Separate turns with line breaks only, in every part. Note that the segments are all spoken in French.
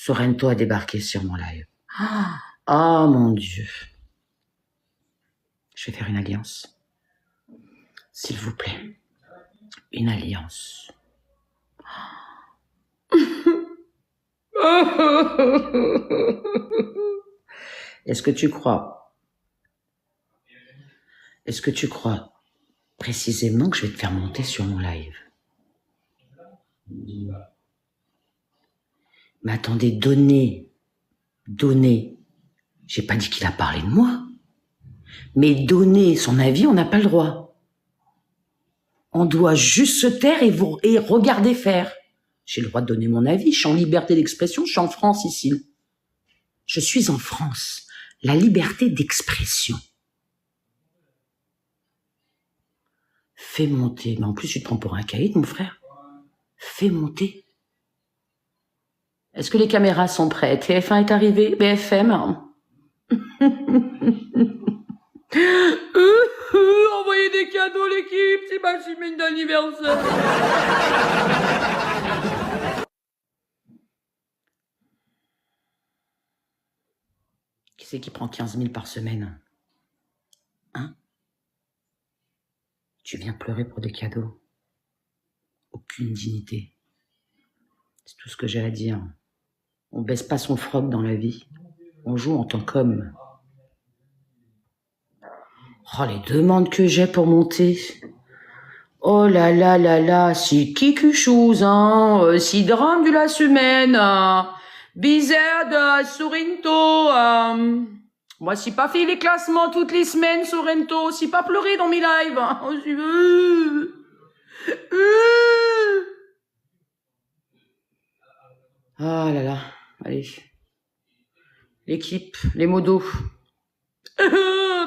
Sorrento a débarqué sur mon live. Oh mon Dieu. Je vais faire une alliance. S'il vous plaît. Une alliance. Est-ce que tu crois précisément que je vais te faire monter sur mon live? Mais attendez, donner. J'ai pas dit qu'il a parlé de moi. Mais donner son avis, on n'a pas le droit. On doit juste se taire et regarder faire. J'ai le droit de donner mon avis, je suis en liberté d'expression, je suis en France ici. Je suis en France. La liberté d'expression. Fais monter. Mais en plus, tu te prends pour un caïd, mon frère. Fais monter. Est-ce que les caméras sont prêtes? TF1 est arrivé? BFM? Envoyez des cadeaux, l'équipe, c'est ma semaine d'anniversaire. Qui c'est qui prend 15 000 par semaine? Hein? Tu viens pleurer pour des cadeaux. Aucune dignité. C'est tout ce que j'ai à dire. On baisse pas son froc dans la vie. On joue en tant qu'homme. Oh, les demandes que j'ai pour monter. Oh là là là là, si quelque chose, hein, si drame de la semaine, bizarre de Sorrento, moi si pas fait les classements toutes les semaines, Sorrento, si pas pleuré dans mes lives, hein, ah là là, allez. L'équipe, les modos.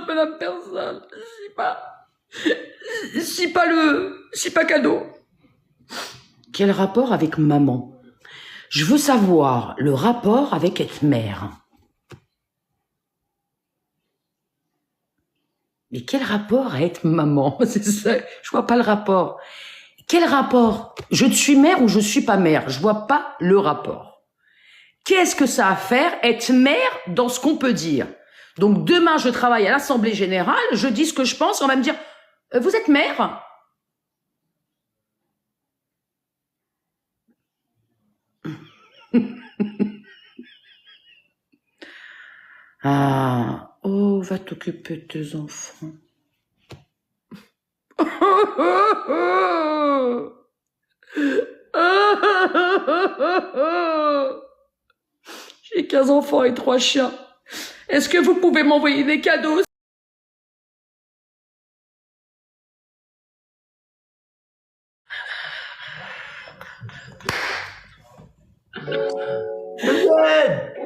Madame personne, je suis pas cadeau. Quel rapport avec maman? Je veux savoir le rapport avec être mère. Mais quel rapport à être maman? C'est ça, je vois pas le rapport. Quel rapport? Je suis mère ou je suis pas mère? Je vois pas le rapport. Qu'est-ce que ça a à faire être mère dans ce qu'on peut dire? Donc demain, je travaille à l'Assemblée Générale, je dis ce que je pense, on va me dire « Vous êtes mère ?» Ah, oh, va t'occuper de tes enfants. J'ai 15 enfants et 3 chiens. Est-ce que vous pouvez m'envoyer des cadeaux?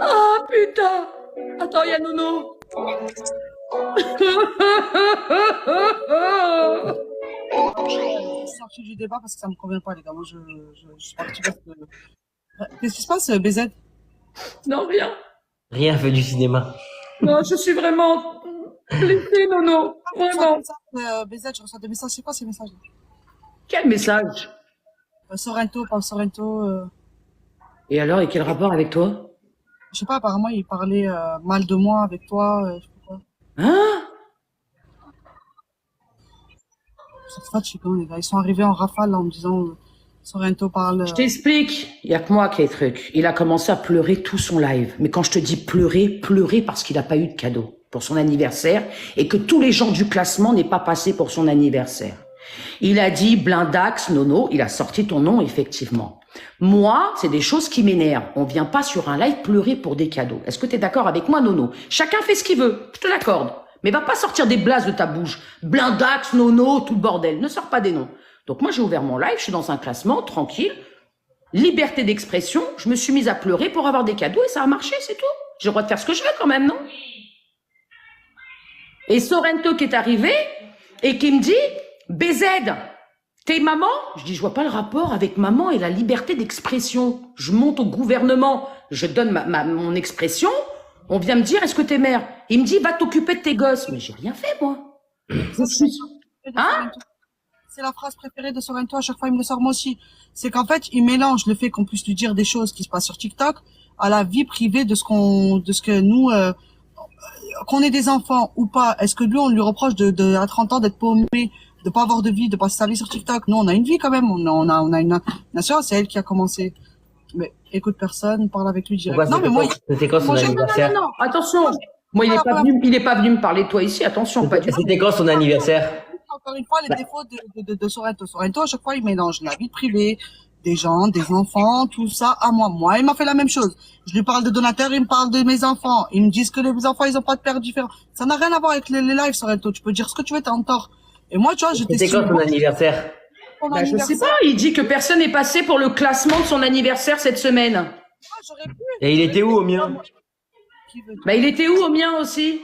Ah putain! Attends, il y a Nono.
Sorti du débat parce que ça me convient pas, les gars. Moi, je suis partie parce que... Qu'est-ce qui se passe, BZ?
Non, rien.
Rien fait du cinéma.
Non, je suis vraiment blessée, Nono. Vraiment.
BZ, je reçois des messages. C'est quoi ces messages?
Quel message?
Sorrento, pas Sorrento.
Et alors, et quel rapport avec toi?
Je sais pas, apparemment, il parlait mal de moi avec toi. Je sais pas quoi.
Hein?
Ça te fatigue, hein, les gars. Ils sont arrivés en rafale là, en me disant Sorrento parle.
Je t'explique, il y a que moi qui ai truc. Il a commencé à pleurer tout son live. Mais quand je te dis pleurer parce qu'il n'a pas eu de cadeau pour son anniversaire et que tous les gens du classement n'aient pas passé pour son anniversaire. Il a dit Blindax, Nono, il a sorti ton nom effectivement. Moi, c'est des choses qui m'énervent. On vient pas sur un live pleurer pour des cadeaux. Est-ce que tu es d'accord avec moi, Nono? Chacun fait ce qu'il veut, je te l'accorde. Mais va pas sortir des blases de ta bouche. Blindax, Nono, tout le bordel. Ne sors pas des noms. Donc moi, j'ai ouvert mon live, je suis dans un classement, tranquille. Liberté d'expression, je me suis mise à pleurer pour avoir des cadeaux et ça a marché, c'est tout. J'ai le droit de faire ce que je veux quand même, non? Et Sorrento qui est arrivé et qui me dit BZ, t'es maman? Je dis, je vois pas le rapport avec maman et la liberté d'expression. Je monte au gouvernement, je donne mon expression. On vient me dire, est-ce que t'es mère? Il me dit, va t'occuper de tes gosses. Mais j'ai rien fait, moi. Hein?
C'est la phrase préférée de Sorrento. À chaque fois, il me le sort moi aussi. C'est qu'en fait, il mélange le fait qu'on puisse lui dire des choses qui se passent sur TikTok à la vie privée de ce que nous, qu'on ait des enfants ou pas. Est-ce que lui, on lui reproche à 30 ans d'être paumé, de pas avoir de vie, de passer sa vie sur TikTok? Nous, on a une vie quand même. On a une nation. C'est elle qui a commencé. Mais écoute personne, parle avec lui direct.
Pourquoi
Non, mais moi,
c'était quand son
moi,
anniversaire?
Non, attention. Moi, il est pas venu me parler de toi ici. Attention, pas du tout.
C'était quand son anniversaire?
encore une fois, les défauts de Sorrento. Sorrento, à chaque fois, il mélange la vie privée des gens, des enfants, tout ça à moi. Moi, il m'a fait la même chose. Je lui parle de donateurs, il me parle de mes enfants. Ils me disent que les enfants, ils ont pas de père différent. Ça n'a rien à voir avec les lives, Sorrento. Tu peux dire ce que tu veux, t'es en tort. Et moi, tu vois, j'étais
C'était quand son anniversaire?
Bah, je sais pas. Il dit que personne n'est passé pour le classement de son anniversaire cette semaine.
Ah, j'aurais pu.
Et il était où au mien?
Bah, il était où au mien aussi?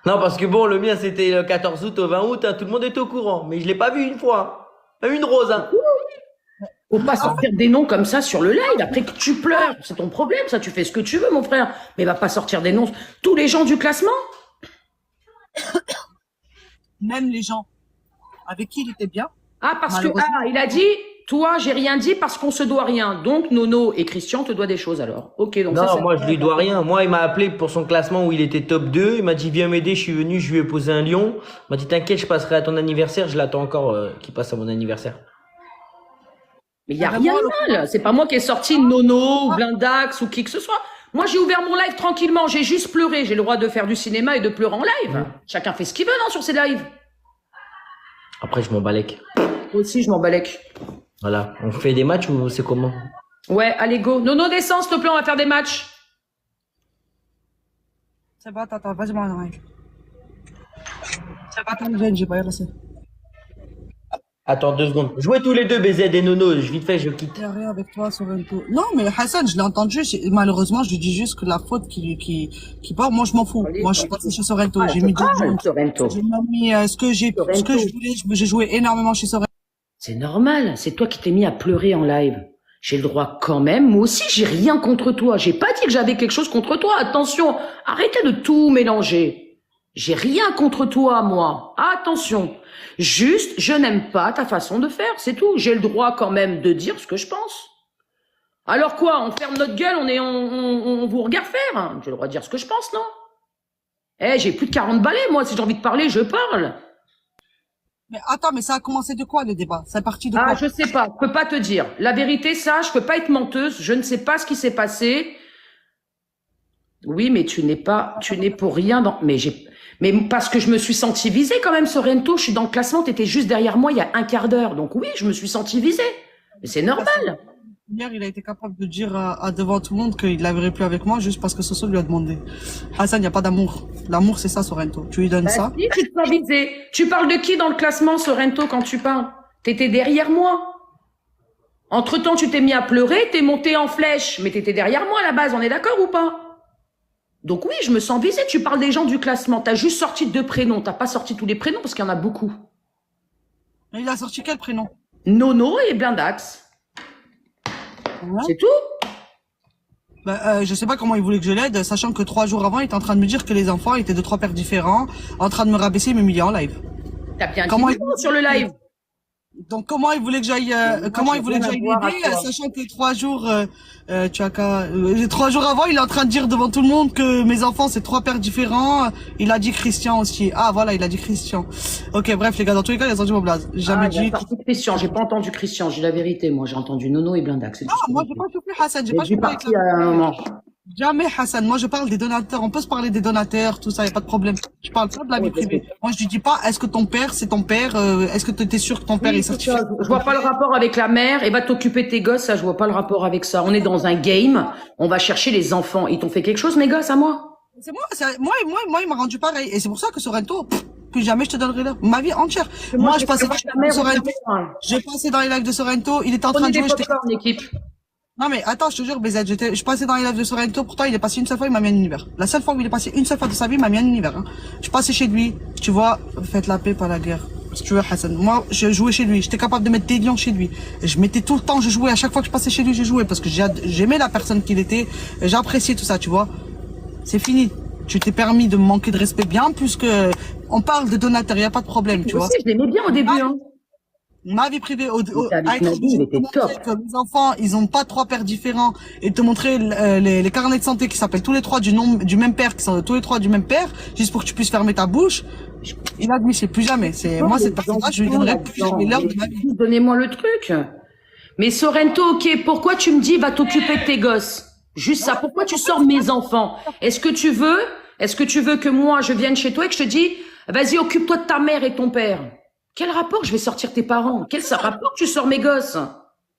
Non, parce que bon, le mien c'était le 14 août au 20 août, hein, tout le monde est au courant. Mais je l'ai pas vu une fois. Même une rose, hein.
Faut pas sortir des noms comme ça sur le live. Après que tu pleures, c'est ton problème, ça. Tu fais ce que tu veux, mon frère. Mais va pas sortir des noms. Tous les gens du classement?
Même les gens avec qui il était bien.
Ah, parce que, il a dit, toi, j'ai rien dit parce qu'on se doit rien. Donc, Nono et Christian te doivent des choses alors. Ok, donc
Non, moi je lui dois rien. Moi, il m'a appelé pour son classement où il était top 2. Il m'a dit viens m'aider, je suis venu, je lui ai posé un lion. Il m'a dit t'inquiète, je passerai à ton anniversaire. Je l'attends encore qu'il passe à mon anniversaire.
Mais il y a rien de mal. C'est pas moi qui ai sorti Nono ou Blindax ou qui que ce soit. Moi, j'ai ouvert mon live tranquillement. J'ai juste pleuré. J'ai le droit de faire du cinéma et de pleurer en live. Chacun fait ce qu'il veut, non, sur ses lives.
Après, je m'en balèque.
Moi aussi, je m'en balèque.
Voilà. On fait des matchs ou c'est comment?
Ouais, allez, go. Nono, descends, s'il te plaît, on va faire des matchs.
C'est pas, attends, vas-y, moi, non. C'est pas, attends, j'ai pas laissé.
Attends 2 secondes. Jouez tous les deux, BZ et Nono. Vite fait, je quitte.
Il n'y a rien avec toi, Sorrento. Non, mais Hassan, je l'ai entendu. Malheureusement, je lui dis juste que la faute qui part, moi, je m'en fous. Moi, je suis passé chez Sorrento. J'ai mis 2 jours.
Sorrento.
J'ai mis ce que je voulais. J'ai joué énormément chez Sorrento.
C'est normal. C'est toi qui t'es mis à pleurer en live. J'ai le droit quand même. Moi aussi, j'ai rien contre toi. J'ai pas dit que j'avais quelque chose contre toi. Attention. Arrêtez de tout mélanger. J'ai rien contre toi, moi. Attention. Juste, je n'aime pas ta façon de faire, c'est tout. J'ai le droit quand même de dire ce que je pense. Alors quoi, on ferme notre gueule, on vous regarde faire? J'ai le droit de dire ce que je pense, non? J'ai plus de 40 balais, moi. Si j'ai envie de parler, je parle.
Mais attends, mais ça a commencé de quoi, le débat? C'est parti de quoi?
Ah, je sais pas. Je peux pas te dire. La vérité, ça, je peux pas être menteuse. Je ne sais pas ce qui s'est passé. Oui, mais tu n'es pour rien dans, mais parce que je me suis sentie visée quand même, Sorrento, je suis dans le classement, t'étais juste derrière moi il y a un quart d'heure. Donc oui, je me suis sentie visée. Mais c'est normal.
Hier, il a été capable de dire devant tout le monde qu'il la verrait plus avec moi juste parce que Soso lui a demandé. Hassan, il n'y a pas d'amour. L'amour, c'est ça, Sorrento. Tu lui donnes ça.
Si, tu te sens visée. Tu parles de qui dans le classement, Sorrento, quand tu parles? T'étais derrière moi. Entre-temps, tu t'es mis à pleurer, t'es monté en flèche. Mais t'étais derrière moi à la base, on est d'accord ou pas? Donc oui, je me sens visée. Tu parles des gens du classement. T'as juste sorti 2 prénoms. T'as pas sorti tous les prénoms parce qu'il y en a beaucoup.
Mais il a sorti quel prénom?
Nono et Blindax.
Ouais.
C'est tout.
Je sais pas comment il voulait que je l'aide, sachant que 3 jours avant, il était en train de me dire que les enfants étaient de 3 pères différents, en train de me rabaisser et m'humilier en live.
T'as bien dit
Comment
sur le live.
Donc comment il voulait que j'aille l'aider, sachant que 3 jours, tu as qu'à 3 jours avant, il est en train de dire devant tout le monde que mes enfants c'est 3 pères différents. Il a dit Christian aussi. Ah voilà, il a dit Christian. Ok, bref les gars, dans tous les cas, il a entendu mon blaze. J'ai jamais dit.
Christian, j'ai pas entendu Christian. J'ai la vérité, moi j'ai entendu Nono et Blindax.
Non, moi j'ai pas chauffé Hassan, j'ai pas chauffé avec
à un moment.
Jamais Hassan, moi je parle des donateurs, on peut se parler des donateurs, tout ça, y a pas de problème. Je parle pas de la vie privée. Moi je lui dis pas, est-ce que ton père c'est ton père, est-ce que tu étais sûr que ton père est certifié?
Je vois pas le rapport avec la mère et va t'occuper de tes gosses, ça je vois pas le rapport avec ça. On est dans un game, on va chercher les enfants. Ils t'ont fait quelque chose mes gosses à moi?
C'est moi il m'a rendu pareil et c'est pour ça que Sorrento, plus jamais je te donnerai là, ma vie entière. Moi je passais dans les lives de Sorrento, il était en train de jouer,
en équipe.
Non mais attends, je te jure, BZ, je passais dans les lives de Sorrento, pourtant il est passé une seule fois, il m'a mis un univers. La seule fois où il est passé une seule fois de sa vie, il m'a mis un univers. Hein. Je passais chez lui, tu vois, faites la paix, pas la guerre. Si tu veux, Hassan. Moi, je jouais chez lui, j'étais capable de mettre des lions chez lui. Je mettais tout le temps, je jouais, à chaque fois que je passais chez lui, je jouais, parce que j'aimais la personne qu'il était, j'appréciais tout ça, tu vois. C'est fini. Tu t'es permis de me manquer de respect bien plus que, on parle de donateurs, y a pas de problème, tu vois.
Je l'aimais bien au début, hein.
Ma vie privée,
Avec Nabil, il était top.
que les enfants, ils ont pas 3 pères différents et te montrer les carnets de santé qui s'appellent tous les 3 du même père, qui sont tous les 3 du même père, juste pour que tu puisses fermer ta bouche. Inadmissible, plus jamais. Moi, cette personne-là, je lui donnerai plus jamais l'heure de ma vie.
Donnez-moi le truc. Mais Sorrento, ok, pourquoi tu me dis va t'occuper de tes gosses? Juste ça. Pourquoi tu sors mes enfants? Est-ce que tu veux que moi je vienne chez toi et que je te dis vas-y occupe-toi de ta mère et ton père? Quel rapport je vais sortir tes parents? Quel rapport tu sors mes gosses?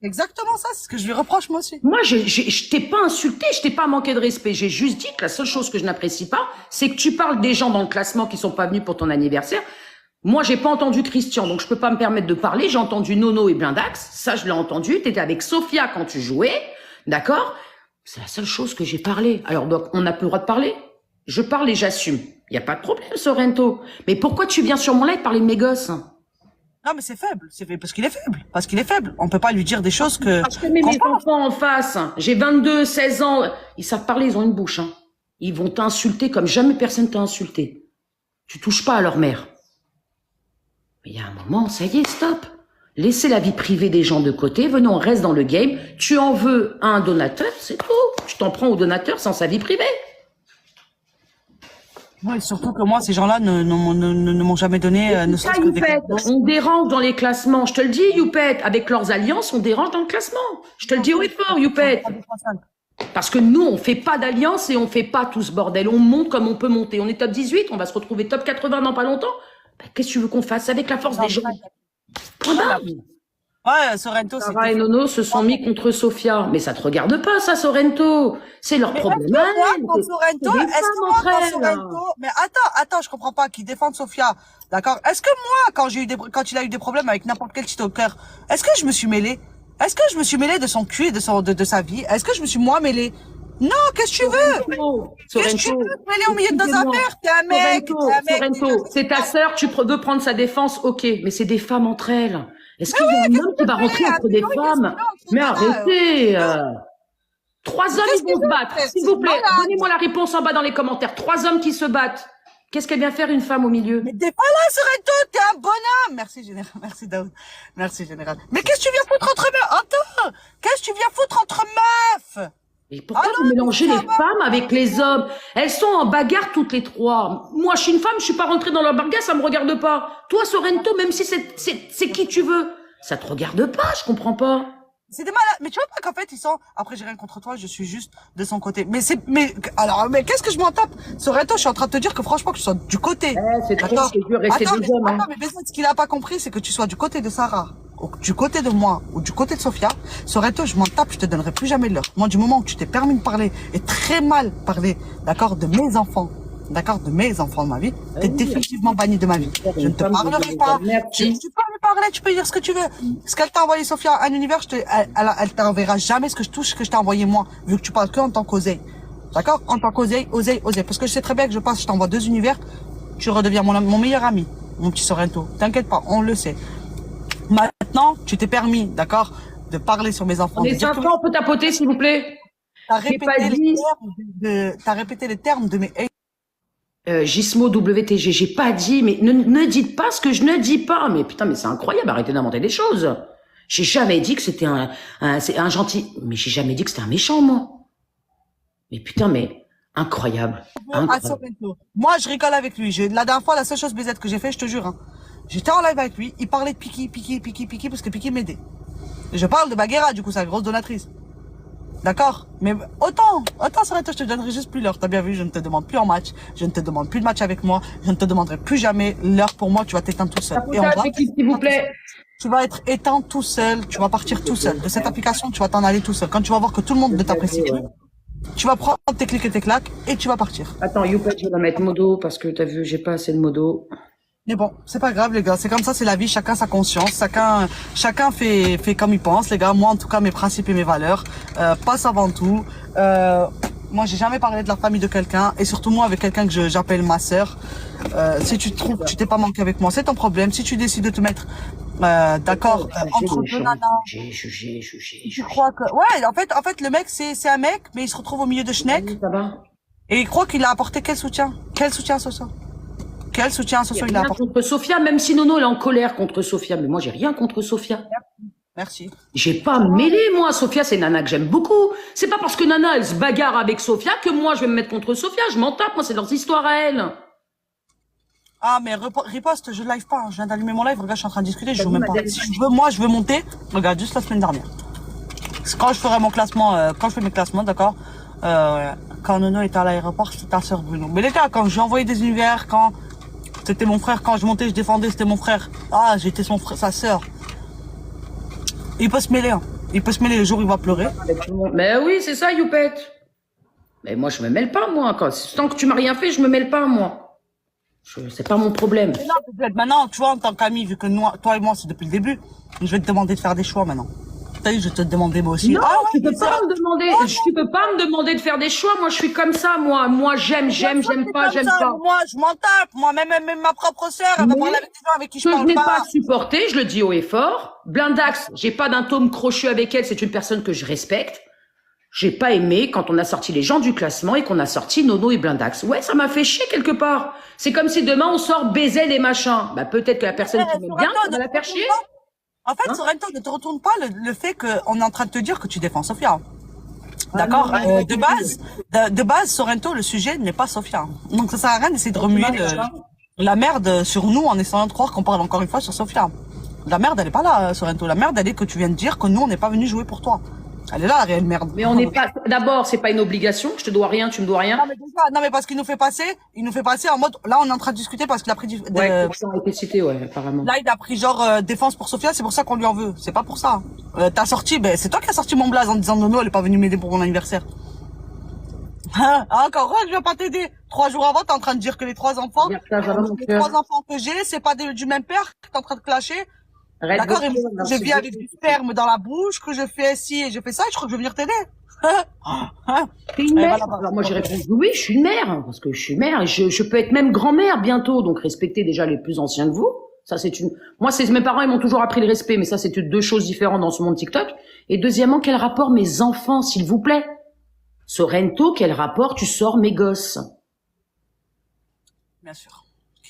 Exactement ça, c'est ce que je lui reproche moi aussi.
Moi, je t'ai pas insulté, je t'ai pas manqué de respect. J'ai juste dit que la seule chose que je n'apprécie pas, c'est que tu parles des gens dans le classement qui sont pas venus pour ton anniversaire. Moi, j'ai pas entendu Christian, donc je peux pas me permettre de parler. J'ai entendu Nono et Blindax. Ça, je l'ai entendu. T'étais avec Sophia quand tu jouais. D'accord? C'est la seule chose que j'ai parlé. Alors, donc, on n'a plus le droit de parler. Je parle et j'assume. Y a pas de problème, Sorrento. Mais pourquoi tu viens sur mon live parler de mes gosses?
Non, mais c'est faible parce qu'il est faible. Parce qu'il est faible. On peut pas lui dire des choses que...
Parce que mes enfants en face, j'ai 22, 16 ans, ils savent parler, ils ont une bouche. Hein. Ils vont t'insulter comme jamais personne t'a insulté. Tu touches pas à leur mère. Mais il y a un moment, ça y est, stop. Laissez la vie privée des gens de côté. Venez, on reste dans le game. Tu en veux à un donateur, c'est tout. Tu t'en prends au donateur sans sa vie privée.
Ouais, surtout que moi, ces gens-là ne m'ont jamais donné, ne serait-ce que des...
On dérange dans les classements. Je te le dis, Youpette. Avec leurs alliances, on dérange dans le classement. Je te le dis haut et fort, Youpette. Parce que nous, on fait pas d'alliance et on fait pas tout ce bordel. On monte comme on peut monter. On est top 18, on va se retrouver top 80 dans pas longtemps. Ben, qu'est-ce que tu veux qu'on fasse avec la force des gens? Point barre.
Ouais, Sorrento,
Sarah et Nono se sont mis contre Sophia. Mais ça te regarde pas, ça, Sorrento. C'est leur problème.
Mais attends, je comprends pas qu'ils défendent Sophia. D'accord? Est-ce que moi, quand il a eu des problèmes avec n'importe quel TikToker, est-ce que je me suis mêlée? Est-ce que je me suis mêlée de son cul et de sa vie? Est-ce que je me suis moi mêlée? Non, qu'est-ce que tu veux? Qu'est-ce que tu veux te mêler au milieu de nos affaires? T'es un mec.
Sorrento, c'est ta sœur, tu veux prendre sa défense, ok. Mais c'est des femmes entre elles. Est-ce qu'il y a un homme qui va rentrer entre des femmes? Mais arrêtez! 3 hommes, ils vont se battre. S'il vous plaît, donnez-moi la réponse en bas dans les commentaires. 3 hommes qui se battent. Qu'est-ce qu'elle vient faire une femme au milieu?
Mais t'es pas là, Sorrento, t'es un bonhomme! Merci, Général. Merci, Daoud. Merci, Général. Mais qu'est-ce que tu viens foutre entre meufs? Attends! Qu'est-ce que tu viens foutre entre meufs?
Et pourquoi vous mélangez les femmes avec les hommes? Elles sont en bagarre toutes les 3. Moi, je suis une femme, je suis pas rentrée dans leur bagarre, ça me regarde pas. Toi, Sorrento, même si c'est qui tu veux, ça te regarde pas, je comprends pas.
C'est des malades. Mais tu vois pas qu'en fait, ils sont... Après, j'ai rien contre toi, je suis juste de son côté. Mais qu'est-ce que je m'en tape? Sorrento, je suis en train de te dire que franchement, que tu sois du côté.
C'est trop, c'est dur, rester deux hommes.
Attends, mais ce qu'il a pas compris, c'est que tu sois du côté de Sarah, ou du côté de moi, ou du côté de Sophia. Sorrento, je m'en tape, je te donnerai plus jamais l'heure. Moi, du moment où tu t'es permis de parler, et très mal parler, d'accord, de mes enfants, d'accord, de mes enfants de ma vie, t'es définitivement banni de ma vie. Je ne te parlerai pas. Tu peux me parler, tu peux dire ce que tu veux. Ce qu'elle t'a envoyé, Sophia, à l'univers, elle t'enverra jamais ce que je t'ai envoyé moi, vu que tu parles que en tant qu'oseille. D'accord? En tant qu'oseille. Parce que je sais très bien que je t'envoie 2 univers, tu redeviens mon meilleur ami, mon petit Sorrento. T'inquiète pas, on le sait. Maintenant, tu t'es permis, d'accord, de parler sur mes enfants.
Les enfants, on peut tapoter, s'il vous plaît.
T'as répété les termes de mes...
Gismo WTG, j'ai pas dit, mais ne dites pas ce que je ne dis pas. Mais putain, mais c'est incroyable, arrêtez d'inventer des choses. J'ai jamais dit que c'était c'est un gentil, mais j'ai jamais dit que c'était un méchant, moi. Mais putain, mais incroyable.
Moi, je rigole avec lui. La dernière fois, la seule chose BZ que j'ai fait, je te jure, hein, j'étais en live avec lui, il parlait de Piki, parce que Piki m'aidait. Je parle de Baguera, du coup, c'est la grosse donatrice. D'accord? Mais autant, Sorrento, je te donnerai juste plus l'heure. T'as bien vu, je ne te demande plus en match. Je ne te demande plus de match avec moi. Je ne te demanderai plus jamais l'heure pour moi. Tu vas t'éteindre tout seul.
Et on va, s'il vous plaît.
Tu vas être éteint tout seul. Tu vas partir tout seul. De cette application, tu vas t'en aller tout seul. Quand tu vas voir que tout le monde ne t'apprécie plus, tu vas prendre tes clics et tes claques et tu vas partir.
Attends, Youpet, je vais la mettre modo parce que t'as vu, j'ai pas assez de modo.
Mais bon, c'est pas grave les gars, c'est comme ça, c'est la vie, chacun sa conscience, chacun fait comme il pense les gars. Moi en tout cas, mes principes et mes valeurs passent avant tout. Moi j'ai jamais parlé de la famille de quelqu'un, et surtout moi avec quelqu'un que j'appelle ma sœur. Si tu trouves que tu t'es pas manqué avec moi, c'est ton problème. Si tu décides de te mettre d'accord entre deux nanas, tu crois que... Ouais, en fait le mec c'est un mec, mais il se retrouve au milieu de Schneck.
Ça va.
Et il croit qu'il a apporté quel soutien ce soir? Quel soutien social il a
Rien
apporté?
contre Sophia, même si Nono elle est en colère contre Sophia, mais moi j'ai rien contre Sophia.
Merci.
J'ai pas mêlé, moi. Sophia, c'est Nana que j'aime beaucoup. C'est pas parce que Nana, elle se bagarre avec Sophia que moi, je vais me mettre contre Sophia. Je m'en tape, moi, c'est leurs histoires à elle.
Ah, mais riposte, je live pas. Hein. Je viens d'allumer mon live. Regarde, je suis en train de discuter. Je joue même pas.
Madame.
Si je veux, moi, je veux monter. Regarde, juste la semaine dernière. C'est quand je ferai mon classement, quand je fais mes classements, d'accord. Quand Nono était à l'aéroport, c'était ta sœur Bruno. Mais les gars, quand j'ai envoyé des univers, quand c'était mon frère, quand je montais, je défendais, c'était mon frère. Ah, j'étais son frère, sa sœur. Il peut se mêler. Hein. Il peut se mêler le jour où il va pleurer.
Mais oui, c'est ça, Youpette. Mais moi, je me mêle pas, moi. Tant que tu m'as rien fait, je me mêle pas, moi. C'est pas mon problème.
Mais non, peut-être maintenant, tu vois, en tant qu'ami, vu que nous, toi et moi, c'est depuis le début, je vais te demander de faire des choix maintenant. T'as vu, je vais te demander moi aussi.
Non,
Ah,
tu peux pas me demander, tu peux pas me demander de faire des choix. Moi, je suis comme ça, moi. Moi, j'aime pas, j'aime pas.
Moi, je m'en tape. Moi, même ma propre sœur, elle va parler avec des gens avec qui je
Que je
parle
n'ai
pas.
pas supporté, je le dis haut et fort. Blindax, j'ai pas d'atome crochu avec elle, c'est une personne que je respecte. J'ai pas aimé quand on a sorti les gens du classement et qu'on a sorti Nono et Blindax. Ouais, ça m'a fait chier quelque part. C'est comme si demain on sort Bézel et machin. Bah peut-être que la personne qui m'aime bien, ça va la faire chier.
En fait,
Hein?
Sorrento, ne te retourne pas le fait qu'on est en train de te dire que tu défends Sophia. D'accord. De base, Sorrento, le sujet n'est pas Sophia. Donc ça sert à rien d'essayer de remuer la merde sur nous en essayant de croire qu'on parle encore une fois sur Sophia. La merde, elle est pas là, Sorrento. La merde, elle est que tu viens de dire que nous, on n'est pas venu jouer pour toi. Elle est là, la réelle merde.
Mais on n'est pas. D'abord, c'est pas une obligation. Je te dois rien, tu me dois rien.
Non, mais parce qu'il nous fait passer en mode, là, on est en train de discuter parce qu'il a pris
Ouais, ça a été cité, ouais, apparemment.
là, il a pris genre défense pour Sophia, c'est pour ça qu'on lui en veut. C'est pas pour ça. T'as sorti, c'est toi qui as sorti mon blaze en disant Nono, elle est pas venue m'aider pour mon anniversaire. Hein, encore je viens pas t'aider. 3 jours avant, t'es en train de dire que les 3 enfants,
Regarde ça, ça va, mon
les
cœur.
3 enfants que j'ai, c'est pas du même père que t'es en train de clasher.
Arrête
D'accord,
de-
et moi, je vis avec du sperme dans la bouche, que je fais ci et je fais ça, et je crois que je vais venir t'aider.
T'es une mère.
voilà.
Alors moi j'ai répondu oui, je suis une mère, hein, parce que je suis mère et je peux être même grand-mère bientôt, donc respectez déjà les plus anciens que vous. Ça c'est une. Moi c'est mes parents ils m'ont toujours appris le respect, mais ça c'est deux choses différentes dans ce monde TikTok. Et deuxièmement, quel rapport mes enfants, s'il vous plaît? Sorrento, quel rapport tu sors mes gosses?
Bien sûr.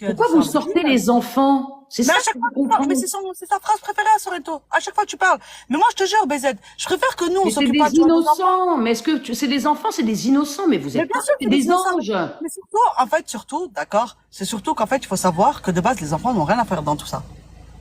Pourquoi vous sortez les enfants? C'est
Mais
ça
à chaque
que
fois,
vous comprenez.
mais c'est sa phrase préférée à Sorrento. À chaque fois que tu parles. Mais moi, je te jure, BZ, je préfère que nous, on
Mais c'est
s'occupe
des
pas de toi, nos enfants.
innocents. Mais est-ce que c'est des enfants, c'est des innocents, mais vous
Mais
êtes
bien
pas
sûr,
c'est des
innocents.
anges.
Mais surtout, d'accord, c'est surtout qu'en fait, il faut savoir que de base, les enfants n'ont rien à faire dans tout ça.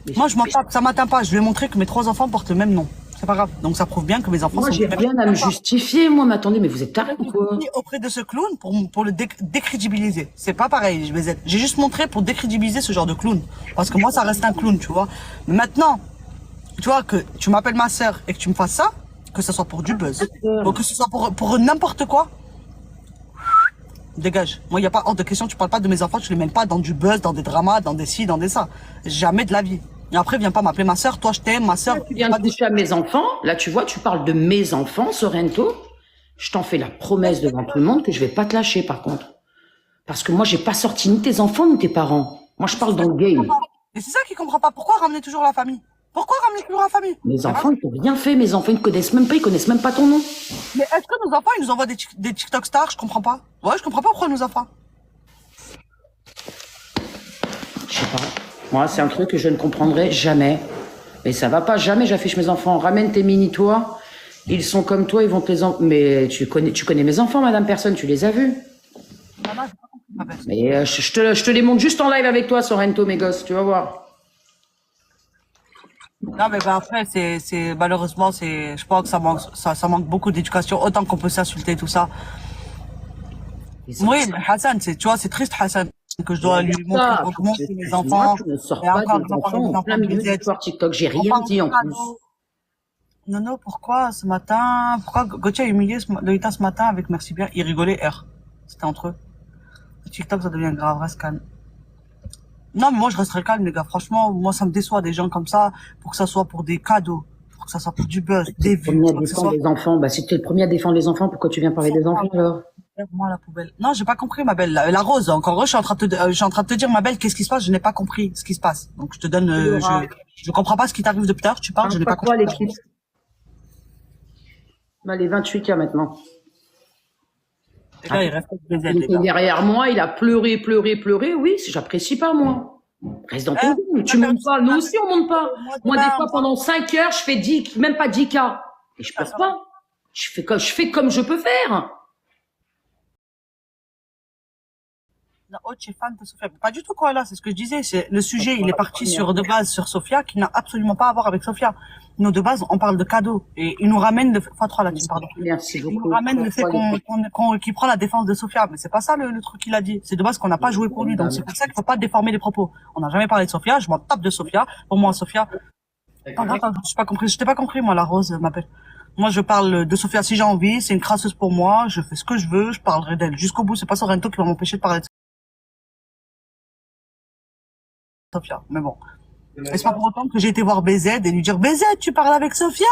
Mais
Moi, je m'en tape, ça m'atteint pas. Je lui ai montré que mes 3 enfants portent le même nom. C'est pas grave. Donc, ça prouve bien que mes enfants
moi
sont
j'ai
du même
rien à me
nom.
justifier, moi. Mais attendez, mais vous êtes tarés ou quoi?
Auprès de ce clown pour le décrédibiliser. C'est pas pareil, je vais être. J'ai juste montré pour décrédibiliser ce genre de clown. Parce que moi, ça reste un clown, tu vois. Mais maintenant, tu vois, que tu m'appelles ma sœur et que tu me fasses ça, que ce soit pour du buzz, ou que ce soit pour n'importe quoi, dégage. Moi, il n'y a pas hors de question, tu parles pas de mes enfants, tu les mènes pas dans du buzz, dans des dramas, dans des ci, dans des ça. Jamais de la vie. Et après, viens pas m'appeler ma sœur, toi je t'aime, ma sœur.
Tu viens de toucher à mes enfants. Là, tu vois, tu parles de mes enfants, Sorrento. Je t'en fais la promesse devant tout le monde que je vais pas te lâcher, par contre. Parce que moi, j'ai pas sorti ni tes enfants, ni tes parents. Moi, je parle dans le game.
Et c'est ça qu'il comprend pas. Pourquoi ramener toujours la famille? Pourquoi ramener toujours la famille?
Mes enfants, ils t'ont rien fait. Mes enfants, ils ne connaissent même pas, ils connaissent même pas ton nom.
Mais est-ce que nos enfants, ils nous envoient des TikTok stars? Je comprends pas. Ouais, je comprends pas pourquoi ils nous envoient.
Je sais pas. Moi, c'est un truc que je ne comprendrai jamais. Mais ça va pas, jamais j'affiche mes enfants. Ramène tes mini-toi. Ils sont comme toi, ils vont te les Mais tu connais mes enfants, madame personne, tu les as vus.
Maman, j'ai pas compris, ma belle.
Mais je te les montre juste en live avec toi, Sorrento, mes gosses, tu vas voir.
Non, mais après, malheureusement, je pense que ça manque beaucoup d'éducation, autant qu'on peut s'insulter, tout ça. Oui, mais Hassan, tu vois, c'est triste, Hassan, que je dois lui montrer comment c'est mes enfants.
Tu ne sors
Et
pas
encore,
des
j'en parle
enfants
des
en plein milieu
de
de l'histoire TikTok. J'ai
On
rien
parle
dit en
de
plus.
cadeaux. Nono, pourquoi ce matin, pourquoi Gauthier a humilié Lolita ce matin avec Merci Bien? Ils rigolaient, R. C'était entre eux. Le TikTok, ça devient grave, reste calme. Non, mais moi, je resterai calme, les gars. Franchement, moi, ça me déçoit des gens comme ça, pour que ça soit pour des cadeaux, pour que ça soit pour du buzz, des
T'es le
vues.
premier à
pour que ça
défendre
soit-
les enfants. Bah, si t'es le premier à défendre les enfants, pourquoi tu viens parler des enfants alors?
Moi, la poubelle. Non, j'ai pas compris, ma belle. La rose, encore, je suis en train de te dire, ma belle, qu'est-ce qui se passe? Je n'ai pas compris ce qui se passe. Donc, je te donne, je comprends pas ce qui t'arrive depuis tard. Tu parles, je n'ai pas
Quoi,
compris.
l'équipe? Bah, les 28 cas maintenant.
Les gars, ils respectent BZ,
Il
les
était
gars.
derrière moi, il a pleuré, pleuré, pleuré. Oui, j'apprécie pas, moi. Reste dans ton
Hein?
dos. Tu montes pas. Nous aussi, on monte pas.
Moi,
Moi, des
demain,
fois, pendant 5 heures, je fais 10, même pas 10 K. Et je pleure pas. Je fais comme je peux faire.
la haute, je suis fan de Sofia. Pas du tout, quoi, là, c'est ce que je disais. C'est, le sujet, il est parti sur, de base, sur Sofia, qui n'a absolument pas à voir avec Sofia. Nous, de base, on parle de cadeaux. Et il nous ramène le, enfin, 3 là-dessus, pardon.
Merci
Il nous
beaucoup.
ramène le fait qu'il prend la défense de Sofia. Mais c'est pas ça, le truc qu'il a dit. C'est de base qu'on n'a pas joué pour lui. Donc, c'est pour ça qu'il faut pas déformer les propos. On n'a jamais parlé de Sofia. Je m'en tape de Sofia. Pour moi, Sofia, attends, je t'ai pas compris, moi, la Rose m'appelle. Moi, je parle de Sofia si j'ai envie. C'est une crasseuse pour moi. Je fais ce que je veux. Je parlerai d'elle jusqu'au bout. C'est pas Sorrento qui va m'empêcher de parler de Sofia. Mais bon. Et c'est pas pour autant que j'ai été voir BZ et lui dire, BZ, tu parles avec Sofia?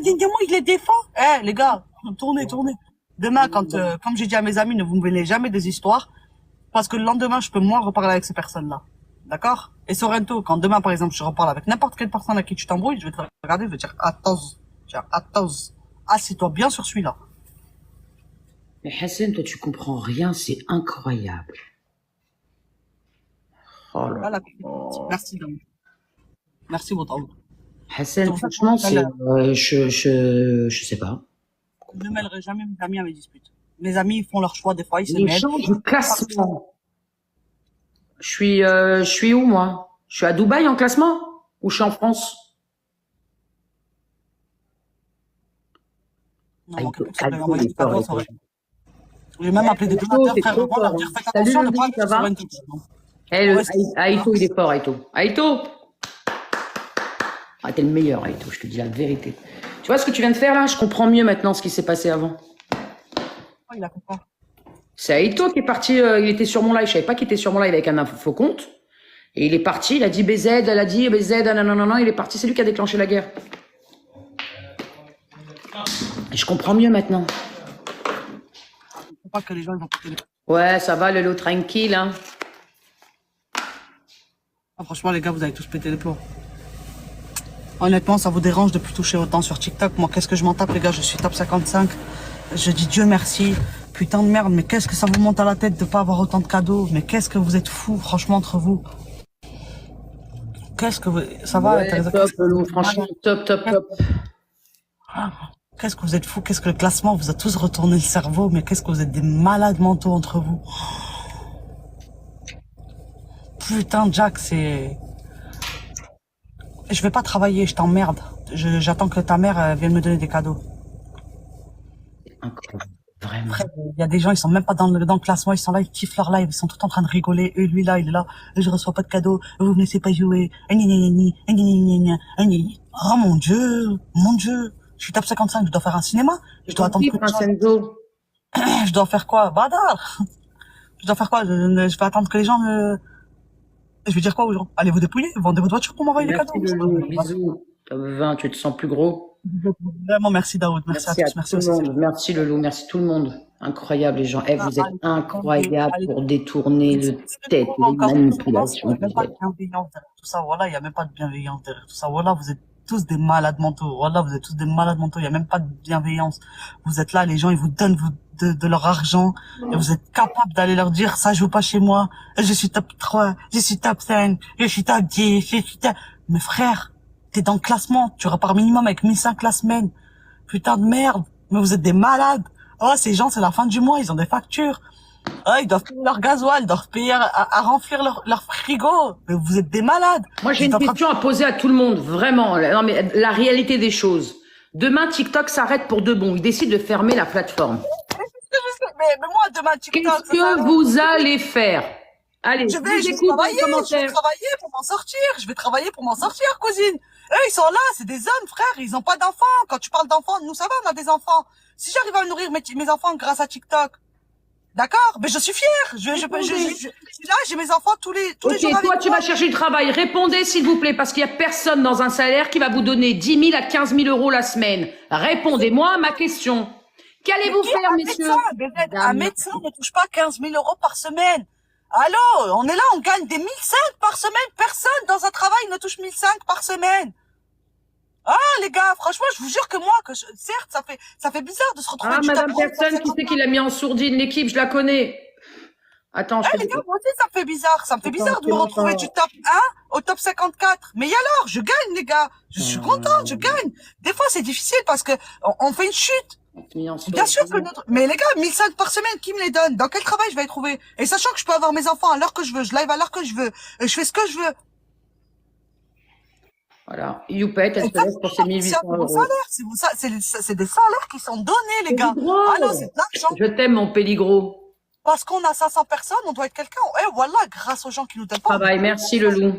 Dis-moi, il les défend. Les gars, tournez. Demain, comme j'ai dit à mes amis, ne vous mêlez jamais des histoires. Parce que le lendemain, je peux moi reparler avec ces personnes-là. D'accord? Et Sorrento, quand demain, par exemple, je reparle avec n'importe quelle personne à qui tu t'embrouilles, je vais te regarder, je vais te dire, attends, assieds-toi bien sur celui-là.
Mais Hassan, toi, tu comprends rien. C'est incroyable. Oh là
Voilà. Merci, Dom. Merci, Boutaoud.
Hassan, franchement, c'est, je sais pas.
Je ne mêlerai jamais mes amis à mes disputes. Mes amis, ils font leur choix, des fois, ils se
Les
mêlent.
gens du classement. Je suis où, moi? Je suis à Dubaï en classement? Ou je suis en France?
Non,
Aïe,
quelqu'un qui
aïe,
s'appelle envoyer
il
des
est fort,
cadeaux,
il est
ça aurait-
fort.
J'ai même appelé des donateurs,
c'est
frère,
trop
avant, leur
fort.
dire, faites
Salut,
attention de
Lulu,
pas aller
ça
sur
va?
Sorrento.
Eh,
Ouais,
Aïto, il est fort, Aïto. Aïto! Ah, t'es le meilleur, Aïto, je te dis la vérité. Tu vois ce que tu viens de faire là? Je comprends mieux maintenant ce qui s'est passé avant.
il a fait quoi?
C'est Aïto qui est parti, il était sur mon live, je savais pas qu'il était sur mon live avec un faux compte. Et il est parti, il a dit BZ, elle a dit BZ, non, il est parti, c'est lui qui a déclenché la guerre. Et je comprends mieux maintenant.
Faut pas que les gens ils vont péter les...
Ouais, ça va, Lolo, tranquille, hein.
Ah, franchement, les gars, vous avez tous pété les plombs. Honnêtement, ça vous dérange de plus toucher autant sur TikTok. Moi, qu'est-ce que je m'en tape, les gars? Je suis top 55. Je dis Dieu merci. Putain de merde, mais qu'est-ce que ça vous monte à la tête de pas avoir autant de cadeaux? Mais qu'est-ce que vous êtes fous, franchement, entre vous? Qu'est-ce que vous... Ça va,
Ouais,
Teresa,
top, Lolo, franchement, top.
Qu'est-ce que vous êtes fous? Qu'est-ce que le classement vous a tous retourné le cerveau? Mais qu'est-ce que vous êtes des malades mentaux entre vous? Putain, Jack, c'est... Je vais pas travailler, je t'emmerde. J'attends que ta mère vienne me donner des cadeaux.
Incroyable, vraiment.
Frère, il y a des gens, ils sont même pas dans le classement, ils sont là, ils kiffent leur live, ils sont tout en train de rigoler. Et lui là, il est là, je reçois pas de cadeaux, vous me laissez pas jouer. Oh mon Dieu, je suis top 55, je dois faire un cinéma. Je dois attendre que
Vincenzo.
je dois faire quoi? Badar. Je dois faire quoi? Je vais attendre que les gens me... Je vais dire quoi aux gens? Allez vous dépouiller, vendez votre voiture pour m'envoyer des
Merci,
cadeaux.
Lolo, bisous. Top 20, tu te sens plus gros?
Vraiment, merci Daoud, merci à tous, merci
tout
aussi.
le monde. Merci, Lolo, merci tout le monde. Incroyable, les gens. Eh, vous êtes incroyables
allez.
pour détourner le tête, les manipulations.
Il n'y a même pas de bienveillance derrière tout ça, voilà, il n'y a même pas de bienveillance derrière tout ça, voilà, vous êtes tous des malades mentaux, voilà, vous êtes tous des malades mentaux, il n'y a même pas de bienveillance. Vous êtes là, les gens, ils vous donnent de leur argent, et vous êtes capable d'aller leur dire, ça joue pas chez moi, je suis top 3, je suis top 5, je suis top 10, je suis top... Mais frère, t'es dans le classement, tu repars minimum avec 1005 la semaine. Putain de merde, mais vous êtes des malades. Oh, ces gens, c'est la fin du mois, ils ont des factures. Oh, ils doivent payer leur gasoil, ils doivent payer à remplir leur frigo. Mais vous êtes des malades.
Moi, j'ai une question à poser à tout le monde, vraiment. Non, mais la réalité des choses. Demain, TikTok s'arrête pour de bon. Ils décident de fermer la plateforme.
Mais moi, demain, TikTok...
Qu'est-ce que vous allez faire? Allez,
je vais travailler pour m'en sortir. Je vais travailler pour m'en sortir, cousine. Eux, ils sont là, c'est des hommes, frère. Ils ont pas d'enfants. Quand tu parles d'enfants, nous, ça va, on a des enfants. Si j'arrive à nourrir mes enfants grâce à TikTok, d'accord, mais je suis fière. Je suis là, j'ai mes enfants tous les jours.
Ok, toi, tu vas chercher du travail. Répondez, s'il vous plaît, parce qu'il y a personne dans un salaire qui va vous donner 10 000 à 15 000 euros la semaine. Répondez-moi à ma question. Qu'allez-vous faire, messieurs?
Un médecin ne touche pas 15 000 euros par semaine. Allô, on est là, on gagne des 1005 par semaine. Personne dans un travail ne touche 1005 par semaine. Ah, les gars, franchement, je vous jure que moi, certes, ça fait bizarre de se retrouver
Ah,
du
Madame
top 1.
Personne, qui c'est qui l'a mis en sourdine? L'équipe, je la connais. Attends, je te
Les
dis.
gars, moi aussi, ça me fait bizarre. Ça me fait
Attends,
bizarre de me
c'est
retrouver
encore-
du top 1 au top 54. Mais alors, je gagne, les gars. Je suis contente, je gagne. Des fois, c'est difficile parce que on fait une chute.
mis en
Bien sûr
sourdine.
que notre... Mais les gars, 1005 par semaine, qui me les donne? Dans quel travail je vais les trouver? Et sachant que je peux avoir mes enfants à l'heure que je veux, je live à l'heure que je veux, je fais ce que je veux.
Voilà. Youpette, elle se laisse pour ses
C'est
1800
un bon
euros.
salaire, c'est des salaires qui sont donnés, les gars.
Péligro.
Ah non, c'est de l'argent.
Je t'aime, mon péligro.
Parce qu'on a 500 personnes, on doit être quelqu'un. Eh, voilà, grâce aux gens qui nous donnent pas.
Travail, merci le loup.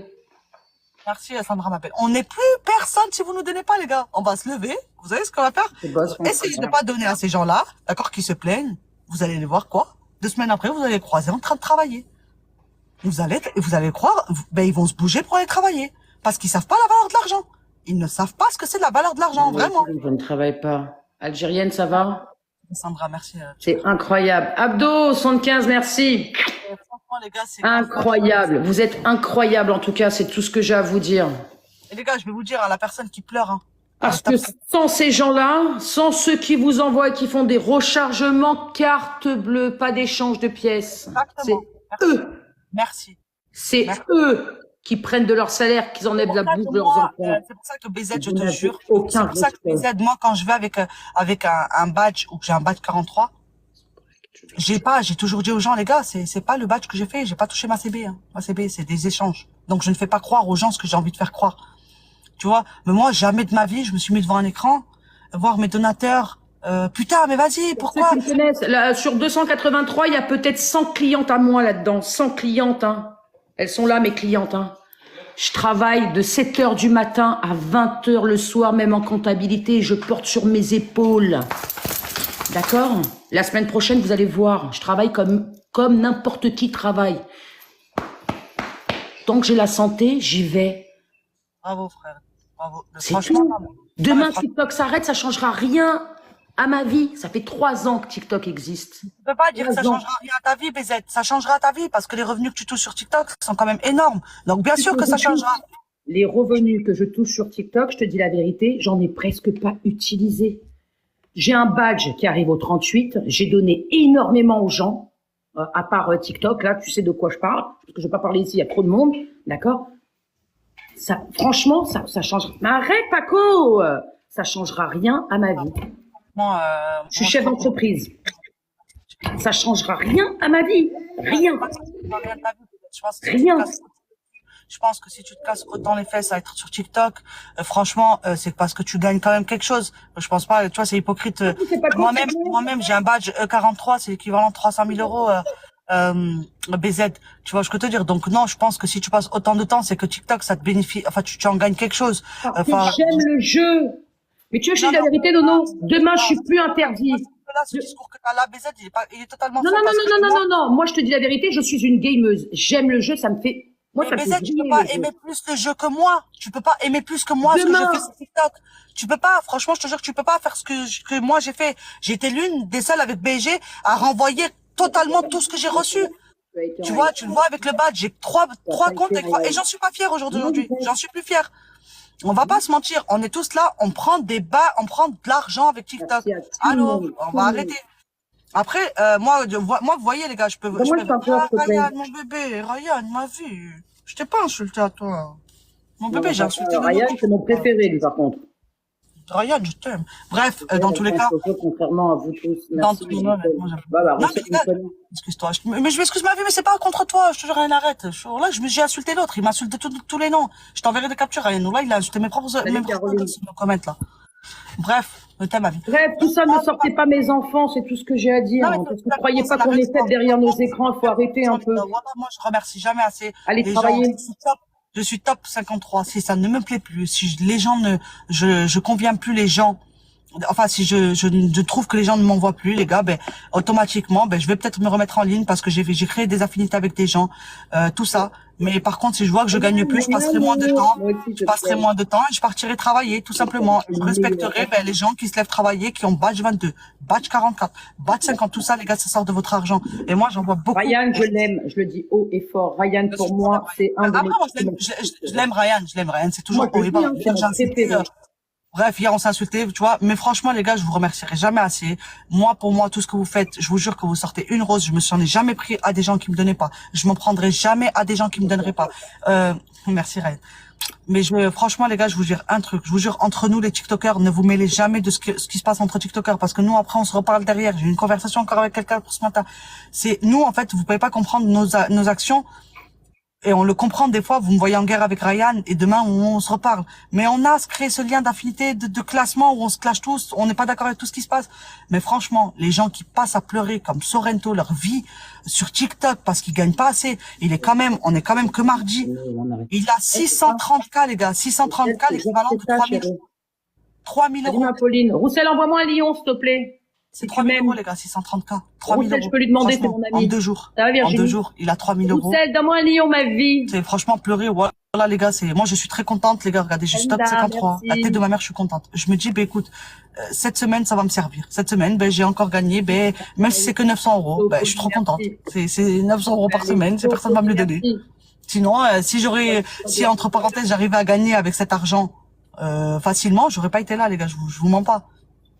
Merci, Sandra m'appelle. On n'est plus personne si vous nous donnez pas, les gars. On va se lever. Vous savez ce qu'on va faire?
C'est boss,
Essayez de ne pas donner à ces gens-là, d'accord, qui se plaignent. Vous allez les voir quoi? 2 semaines après, vous allez les croiser en train de travailler. Vous allez croire, ben, ils vont se bouger pour aller travailler. Parce qu'ils savent pas la valeur de l'argent. Ils ne savent pas ce que c'est de la valeur de l'argent, vraiment.
Je ne travaille pas. Algérienne, ça va?
Sandra, merci.
C'est incroyable. Abdo, 75, merci.
Franchement, les gars, c'est
Incroyable. Vous êtes incroyable, en tout cas, c'est tout ce que j'ai à vous dire.
Et les gars, je vais vous dire à la personne qui pleure, hein.
Parce que sans ces gens-là, sans ceux qui vous envoient et qui font des rechargements carte bleue, pas d'échange de pièces, c'est
Exactement.
eux,
Merci.
c'est
Merci.
eux qui prennent de leur salaire, qu'ils enlèvent la bouche de leurs enfants.
C'est pour ça que BZ, je
Vous
te
n'avez
jure,
aucun
c'est pour ça que
respect.
BZ, moi, quand je vais avec un badge ou que j'ai un badge 43, j'ai toujours dit aux gens, les gars, c'est pas le badge que j'ai fait, j'ai pas touché ma CB, hein. Ma CB, c'est des échanges. Donc, je ne fais pas croire aux gens ce que j'ai envie de faire croire. Tu vois? Mais moi, jamais de ma vie, je me suis mis devant un écran, voir mes donateurs, putain, mais vas-y, pourquoi?
Ceux qui me connaissent, là, sur 283, il y a peut-être 100 clientes à moi là-dedans. 100 clientes, hein. Elles sont là, mes clientes, hein. Je travaille de 7 heures du matin à 20 heures le soir, même en comptabilité. Je porte sur mes épaules. D'accord? La semaine prochaine, vous allez voir. Je travaille comme n'importe qui travaille. Tant que j'ai la santé, j'y vais.
Bravo, frère. Bravo.
C'est
Franchement,
tout.
non,
Demain,
mais
TikTok s'arrête, ça changera rien à ma vie. Ça fait 3 ans que TikTok existe.
tu peux pas dire que ça
3 ans.
changera rien à ta vie, BZ. Ça changera ta vie parce que les revenus que tu touches sur TikTok sont quand même énormes. Donc, bien sûr que ça changera.
Les revenus que je touche sur TikTok, je te dis la vérité, j'en ai presque pas utilisé. J'ai un badge qui arrive au 38. J'ai donné énormément aux gens, à part TikTok. Là, tu sais de quoi je parle. Parce que je vais pas parler ici, il y a trop de monde. D'accord? Ça, franchement, ça change. Mais arrête, Paco! Ça changera rien à ma vie.
Moi,
Je suis chef d'entreprise. Ça changera rien à ma vie. Rien. Rien.
Je pense que si tu te casses autant les fesses à être sur TikTok, franchement, c'est parce que tu gagnes quand même quelque chose. Je pense pas, tu vois, c'est hypocrite.
C'est pas
Moi-même, j'ai un badge E43, c'est l'équivalent de 300 000 euros. BZ, tu vois, je peux te dire. Donc non, je pense que si tu passes autant de temps, c'est que TikTok, ça te bénéficie. Enfin, tu en gagnes quelque chose.
Parce que j'aime le jeu. Mais tu veux que je te dise la vérité, Nono? Demain, je suis plus interdit.
Là, ce discours que t'as là, BZ, il est totalement
Non,
faux
non, non,
parce que
non, non, non, non, non. Moi, je te dis la vérité, je suis une gameuse. J'aime le jeu, ça me fait. Moi, ça me
BZ,
fait
tu peux
briller
pas
le jeu.
aimer plus le jeu que moi. Tu peux pas aimer plus que moi ce que
Demain.
je fais sur TikTok. Tu peux pas, franchement, je te jure que tu peux pas faire ce que moi j'ai fait. J'ai été l'une des seules avec BG à renvoyer totalement tout ce que j'ai reçu. Tu vois, tu le vois avec le badge, j'ai trois comptes et j'en suis pas fière aujourd'hui. J'en suis plus fière. On va pas se mentir, on est tous là, on prend de l'argent avec TikTok. Allô, on va arrêter. Après, moi, vous voyez, les gars, je peux Ryan, mon bébé, Ryan, ma vie. Je t'ai pas insulté à toi. Mon bébé, j'ai insulté
Ryan, c'est mon préféré, lui, par contre.
Ryan, je t'aime. Bref, dans tous les cas.
Contrairement à vous tous.
Dans tous les cas, non, excuse-toi. Mais je m'excuse ma vie, mais c'est pas contre toi. Je te jure, rien arrête. Là, j'ai insulté l'autre. Il m'a insulté tous les noms. Je t'enverrai des captures, Ryan. Là, il a insulté mes propres comments, là. Bref, le thème à vie.
Bref, tout ça, ne sortez pas mes enfants, c'est tout ce que j'ai à dire.
Non,
Parce que ne croyez pas qu'on est tête derrière nos écrans, il faut arrêter un peu.
Moi, je remercie jamais assez.
Allez travailler.
Je suis top 53. Si ça ne me plaît plus, si les gens je conviens plus les gens, enfin, si je trouve que les gens ne m'envoient plus, les gars, ben, automatiquement, ben, je vais peut-être me remettre en ligne parce que j'ai créé des affinités avec des gens, tout ça. Mais par contre, si je vois que je gagne plus, je passerai moins de temps. Je passerai moins de temps et je partirai travailler, tout simplement. Je respecterai, ben, les gens qui se lèvent travailler, qui ont badge 22, badge 44, badge 50, tout ça, les gars, ça sort de votre argent. Et moi, j'en vois beaucoup.
Ryan, je l'aime, je le dis haut et fort. Ryan, pour moi, c'est un de mes...
Je l'aime, Ryan, c'est toujours haut et bas. Bref, hier on s'est insulté, tu vois. Mais franchement, les gars, je vous remercierai jamais assez. Moi, pour moi, tout ce que vous faites, je vous jure que vous sortez une rose. Je me suis jamais pris à des gens qui me donnaient pas. Je m'en prendrai jamais à des gens qui me donneraient pas. Merci Ryan. Mais franchement, les gars, je vous jure un truc. Je vous jure, entre nous, les TikTokers, ne vous mêlez jamais de ce qui se passe entre TikTokers. Parce que nous, après, on se reparle derrière. J'ai eu une conversation encore avec quelqu'un pour ce matin. C'est, nous, en fait, vous pouvez pas comprendre nos actions. Et on le comprend des fois, vous me voyez en guerre avec Ryan, et demain, on se reparle. Mais on a créé ce lien d'affinité, de classement, où on se clash tous, on n'est pas d'accord avec tout ce qui se passe. Mais franchement, les gens qui passent à pleurer, comme Sorrento, leur vie, sur TikTok, parce qu'ils gagnent pas assez, on est quand même que mardi. Il a 630K, les gars, 630K, l'équivalent de 3000 euros.
Pauline. Roussel, envoie-moi un lion, s'il te plaît.
C'est 3000 euros, les gars, 630K. 3000
Roussel,
euros.
je peux lui demander, c'est mon ami.
En 2 jours.
Ça va, Virginie?
En 2 jours, il a 3000 euros.
Roussel, donne-moi un lion, ma vie.
C'est franchement pleurer. Voilà, les gars, moi, je suis très contente, les gars. Regardez, je suis top 53. La tête de ma mère, je suis contente. Je me dis, écoute, cette semaine, ça va me servir. Cette semaine, j'ai encore gagné, même si c'est que 900 euros, je suis trop contente. C'est 900 euros par semaine, personne va me le donner. Sinon, si entre parenthèses, j'arrivais à gagner avec cet argent, facilement, j'aurais pas été là, les gars. Je vous mens pas.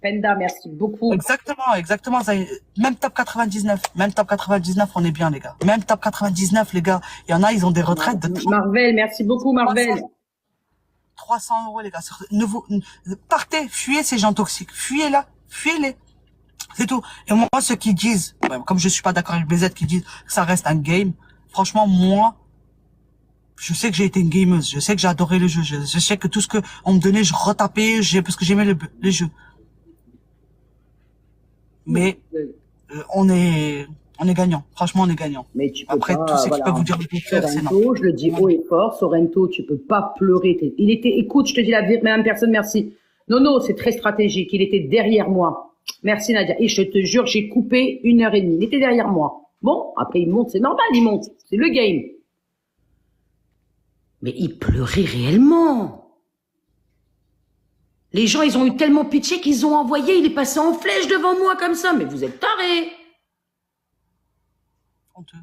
Penda, merci beaucoup.
Exactement. Même top 99, on est bien, les gars. Même top 99, les gars. Il y en a, ils ont des retraites de 30...
Marvel, merci beaucoup, Marvel.
300 euros, les gars. Partez, fuyez ces gens toxiques. Fuyez-les. C'est tout. Et moi, ceux qui disent, comme je suis pas d'accord avec BZ, qui disent que ça reste un game, franchement, moi, je sais que j'ai été une gameuse. Je sais que j'ai adoré le jeu. Je sais que tout ce que on me donnait, je retapais, parce que j'aimais les jeux. Mais on est gagnant. Franchement, on est gagnant.
Mais tu peux
après,
pas,
tous ceux qui peuvent vous dire le contraire, c'est non.
Je le dis haut et fort, Sorrento, tu peux pas pleurer. Écoute, je te dis la même personne, merci. Non, c'est très stratégique. Il était derrière moi. Merci Nadia. Et je te jure, j'ai coupé 1h30. Il était derrière moi. Bon, après il monte, c'est normal, il monte. C'est le game. Mais il pleurait réellement. Les gens, ils ont eu tellement pitié qu'ils ont envoyé, il est passé en flèche devant moi comme ça. Mais vous êtes tarés.
Honteux.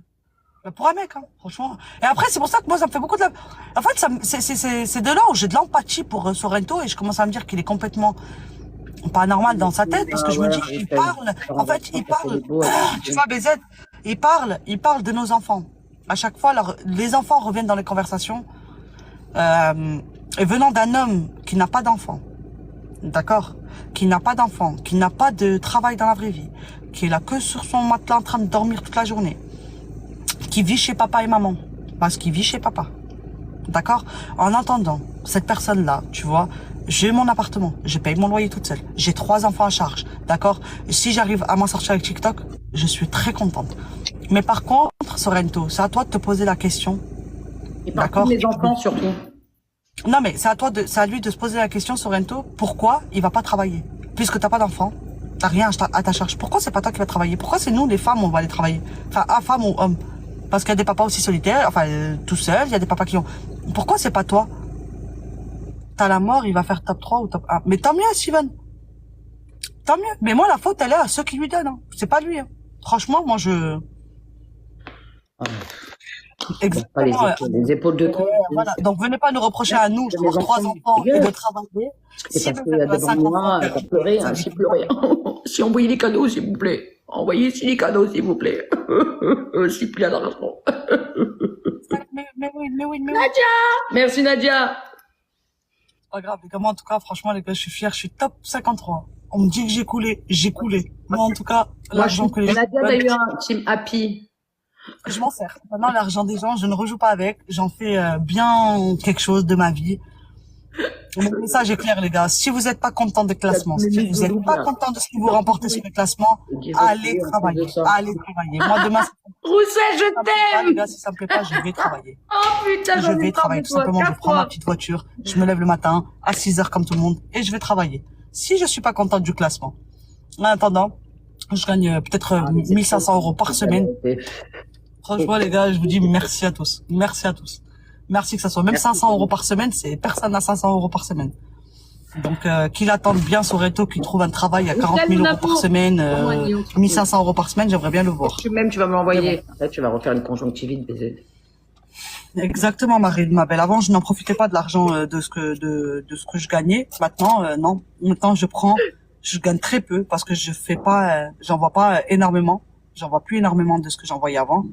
Pour un mec, hein, franchement. Et après, c'est pour ça que moi, ça me fait beaucoup de la... En fait, c'est de là où j'ai de l'empathie pour Sorrento et je commence à me dire qu'il est complètement pas normal dans sa tête parce que je me dis, il parle, en fait, il parle, tu vois, BZ, il parle de nos enfants. À chaque fois, les enfants reviennent dans les conversations, et venant d'un homme qui n'a pas d'enfant. D'accord, qui n'a pas d'enfant, qui n'a pas de travail dans la vraie vie, qui est là que sur son matelas en train de dormir toute la journée, qui vit chez papa et maman, parce qu'il vit chez papa. D'accord? En attendant, cette personne-là, tu vois, j'ai mon appartement, je paye mon loyer toute seule, j'ai 3 enfants à charge, d'accord? Si j'arrive à m'en sortir avec TikTok, je suis très contente. Mais par contre, Sorrento, c'est à toi de te poser la question.
D'accord? Les enfants surtout.
Non, mais c'est à lui de se poser la question, Sorrento, pourquoi il va pas travailler? Puisque t'as pas d'enfant, t'as rien à ta charge. Pourquoi c'est pas toi qui vas travailler? Pourquoi c'est nous, les femmes, on va aller travailler? Enfin, femme ou homme. Parce qu'il y a des papas aussi solitaires, enfin, tout seuls, il y a des papas qui ont... Pourquoi c'est pas toi? T'as la mort, il va faire top 3 ou top 1. Mais tant mieux, Steven. Tant mieux. Mais moi, la faute, elle est à ceux qui lui donnent, hein. C'est pas lui, hein. Franchement, moi, Exactement.
Les épaules de tout.
Voilà. Donc venez pas nous reprocher à nous d'avoir 3 enfants et de travailler.
C'est parce qu'il y a devant moi, t'as pleuré, hein, j'ai pleuré. Si envoyez les cadeaux, s'il vous plaît. Envoyez les cadeaux, s'il vous plaît. S'il plaît à l'argent.
Mais oui.
Nadia! Merci Nadia.
C'est pas grave, les gars, moi, en tout cas, franchement, les gars, je suis fier, je suis top 53. On me dit que j'ai coulé. Moi, en tout cas, l'argent que les gens...
Nadia, t'as eu un team happy.
Je m'en sers. Maintenant, l'argent des gens, je ne rejoue pas avec. J'en fais bien quelque chose de ma vie. Mon message est clair, les gars. Si vous n'êtes pas content des classements, si vous n'êtes pas content de ce que vous remportez sur les classements, allez travailler. Moi, demain,
Roussel, je t'aime.
Les gars, si ça me plaît pas, je vais travailler.
Oh putain,
je vais travailler. Tout simplement, je prends ma petite voiture, je me lève le matin à 6 heures comme tout le monde et je vais travailler. Si je suis pas content du classement, en attendant, je gagne peut-être 1500 euros par semaine. Franchement, les gars, je vous dis merci à tous. Merci à tous. Merci que ça soit même 500 euros par semaine, personne n'a 500 euros par semaine. Donc, qu'il attende bien Sorrento, qu'il trouve un travail à 40 000 euros par semaine, 1500 euros par semaine, j'aimerais bien le voir.
Tu vas me l'envoyer. Là, tu vas refaire une conjonctivite, BZ.
Exactement, Marie, ma belle. Avant, je n'en profitais pas de l'argent de ce que je gagnais. Maintenant, non. Maintenant, je gagne très peu parce que je fais pas, j'envoie pas énormément. J'envoie plus énormément de ce que j'envoyais avant.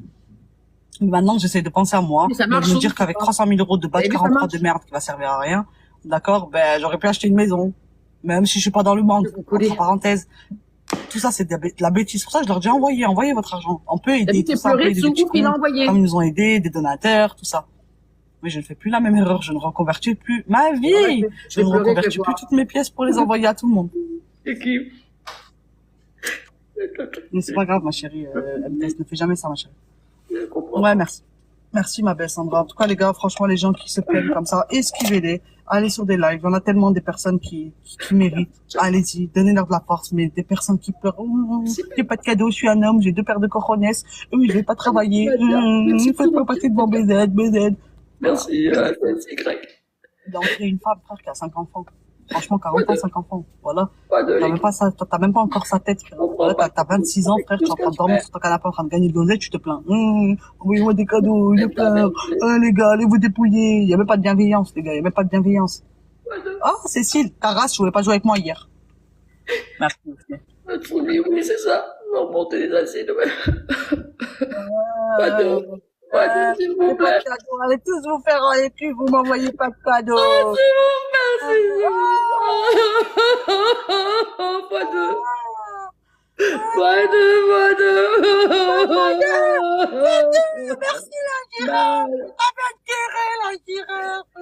Maintenant, j'essaie de penser à moi,
Mais ça
de
marche
me
sur
dire
vous,
qu'avec
pas.
300 000 euros de
Vous
bas de
avez vu, ça
43
marche.
de merde qui va servir à rien, d'accord, ben, j'aurais pu acheter une maison. Même si je suis pas dans le manque,
Vous collez.
entre parenthèses. Tout ça, c'est de la bêtise. C'est pour ça que je leur dis envoyez votre argent. On peut aider,
David
tout
est
ça, on peut
pleuré
aider
de
des petits
Soukouf, il a
comptes,
envoyé.
comme ils nous ont aidés, des donateurs, tout ça. Mais je ne fais plus la même erreur, je ne reconvertis plus ma vie. Je
vais
ne
pleurer,
reconvertis
je vais
plus
voir.
toutes mes pièces pour les envoyer à tout le monde.
C'est qui?
Mais c'est pas grave, ma chérie, MTS, ne fais jamais ça, ma chérie.
Je comprends.
Ouais, merci. Merci, ma belle Sandra. En tout cas, les gars, franchement, les gens qui se plaignent comme ça, esquivez-les. Allez sur des lives. On a tellement des personnes qui méritent. Allez-y, donnez-leur de la force. Mais des personnes qui pleurent. J'ai pas de cadeau, je suis un homme, j'ai 2 paires de cojones. Oui, je vais pas travailler.
Merci
Faites pas passer devant BZ.
Merci, merci, Greg.
Il a entré une femme, frère, qui a 5 enfants. Franchement, 40 ans, 5 enfants. Voilà.
Pas de
T'as même pas ça, t'as même pas encore sa tête, frère. Voilà, t'as 26 ans, frère, tu es en train de dormir sur ton canapé en train de gagner de l'oseille, tu te plains. Envoyez-moi des cadeaux, je pleure. Les gars, allez vous dépouiller. Il y a même pas de bienveillance, les gars, il y a même pas de bienveillance. Ah, Cécile, ta race, tu voulais pas jouer avec moi hier. Merci.
Oui, c'est ça. Non, remonter les acides, ouais. Pas de, s'il vous plaît.
Allez tous vous faire en écu, vous m'envoyez pas de cadeaux.
Merci. Pas de.
Merci la girafe. T'as bien tiré la girafe.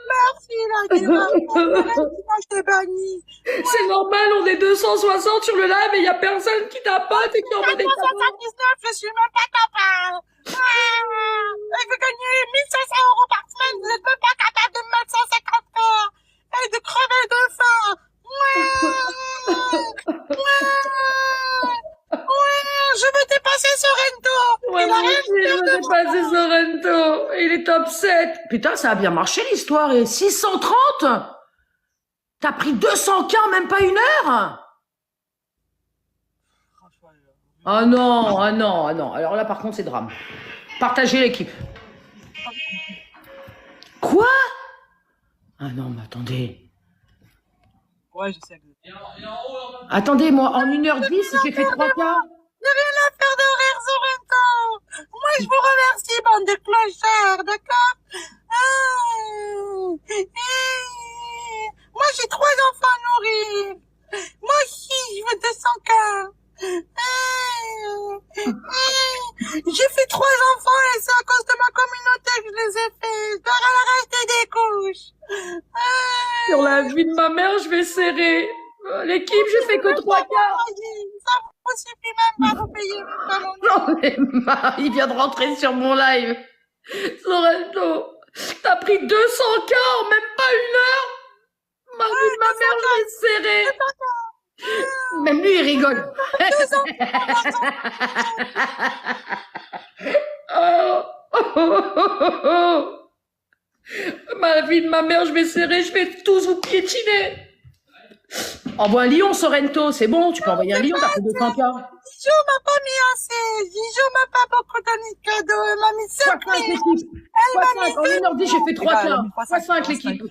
Merci la girafe. Sinon je t'ai banni.
C'est normal, on est 260 sur le live et il y a personne qui tapote et qui envoie des cadeaux.
479, je suis même pas capable. Je veux gagner 1500 euros par semaine, vous êtes même pas capable de me mettre 150 heures. Et de crever de faim. Je veux dépasser Sorrento.
Ouais,
Il a
moi
rien
aussi, je
fait
veux
de
dépasser Sorrento. Il est top 7. Putain, ça a bien marché l'histoire. Et 630? T'as pris 200K en même pas une heure? Ah non, ah non, ah non. Alors là, par contre, c'est drame. Partagez l'équipe. Quoi? Ah non, mais attendez.
Ouais, je sais.
Attendez, moi, en 1h10, j'ai fait 3K.
J'ai rien à faire de rire, Sorrento. Moi, je vous remercie, bande de clochards, d'accord? Moi, j'ai 3 enfants à nourrir. Moi aussi, je veux 200K. J'ai fait 3 enfants et c'est à cause de ma communauté que je les ai faits. Je dois rester des couches.
Sur la vie de ma mère, je vais serrer. L'équipe, j'ai fait que 3K.
Ça vous suffit même pas, vous payez pas mon
Non, mais il vient de rentrer sur mon live. Sorrento, t'as pris 200K en même pas une heure. Ma vie de ma mère, je vais serrer. Même lui, il rigole. Ma vie de ma mère, je vais serrer, je vais tous vous piétiner. Envoie un lion, Sorrento, c'est bon, tu peux envoyer un lion, t'as fait 200K.
Gigi m'a pas mis assez. Gigi m'a pas beaucoup donné de cadeaux. Elle m'a mis 5
Fois 5
000.
l'équipe. Fois 5, en 1h10, j'ai fait 3K. Fois 5 l'équipe.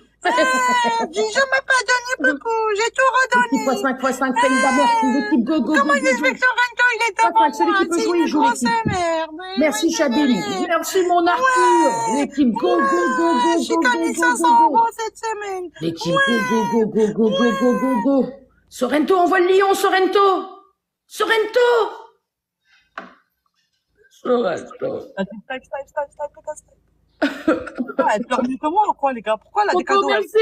Gigi m'a pas donné beaucoup. J'ai tout redonné.
Fois 5, fois 5, peine d'amère, l'équipe, go, go, go,
Comment
go,
il se fait
go.
que Sorrento, il est devant
Enfin, celui
moi?
qui peut
C'est
jouer, il
une
joue
grosse
l'équipe.
merde.
Merci Chabine, merci mon Arthur. L'équipe, go, go, go, go,
J'ai
go,
gagné
go,
500
go, go.
euros cette semaine.
L'équipe, go, go, go, go, go, go, go, go, go. Sorrento, envoie le lion, Sorrento. Sorrento. Sorrento.
Elle pleure mieux que moi ou quoi, les gars? Pourquoi elle a des
Coco,
cadeaux?
merci.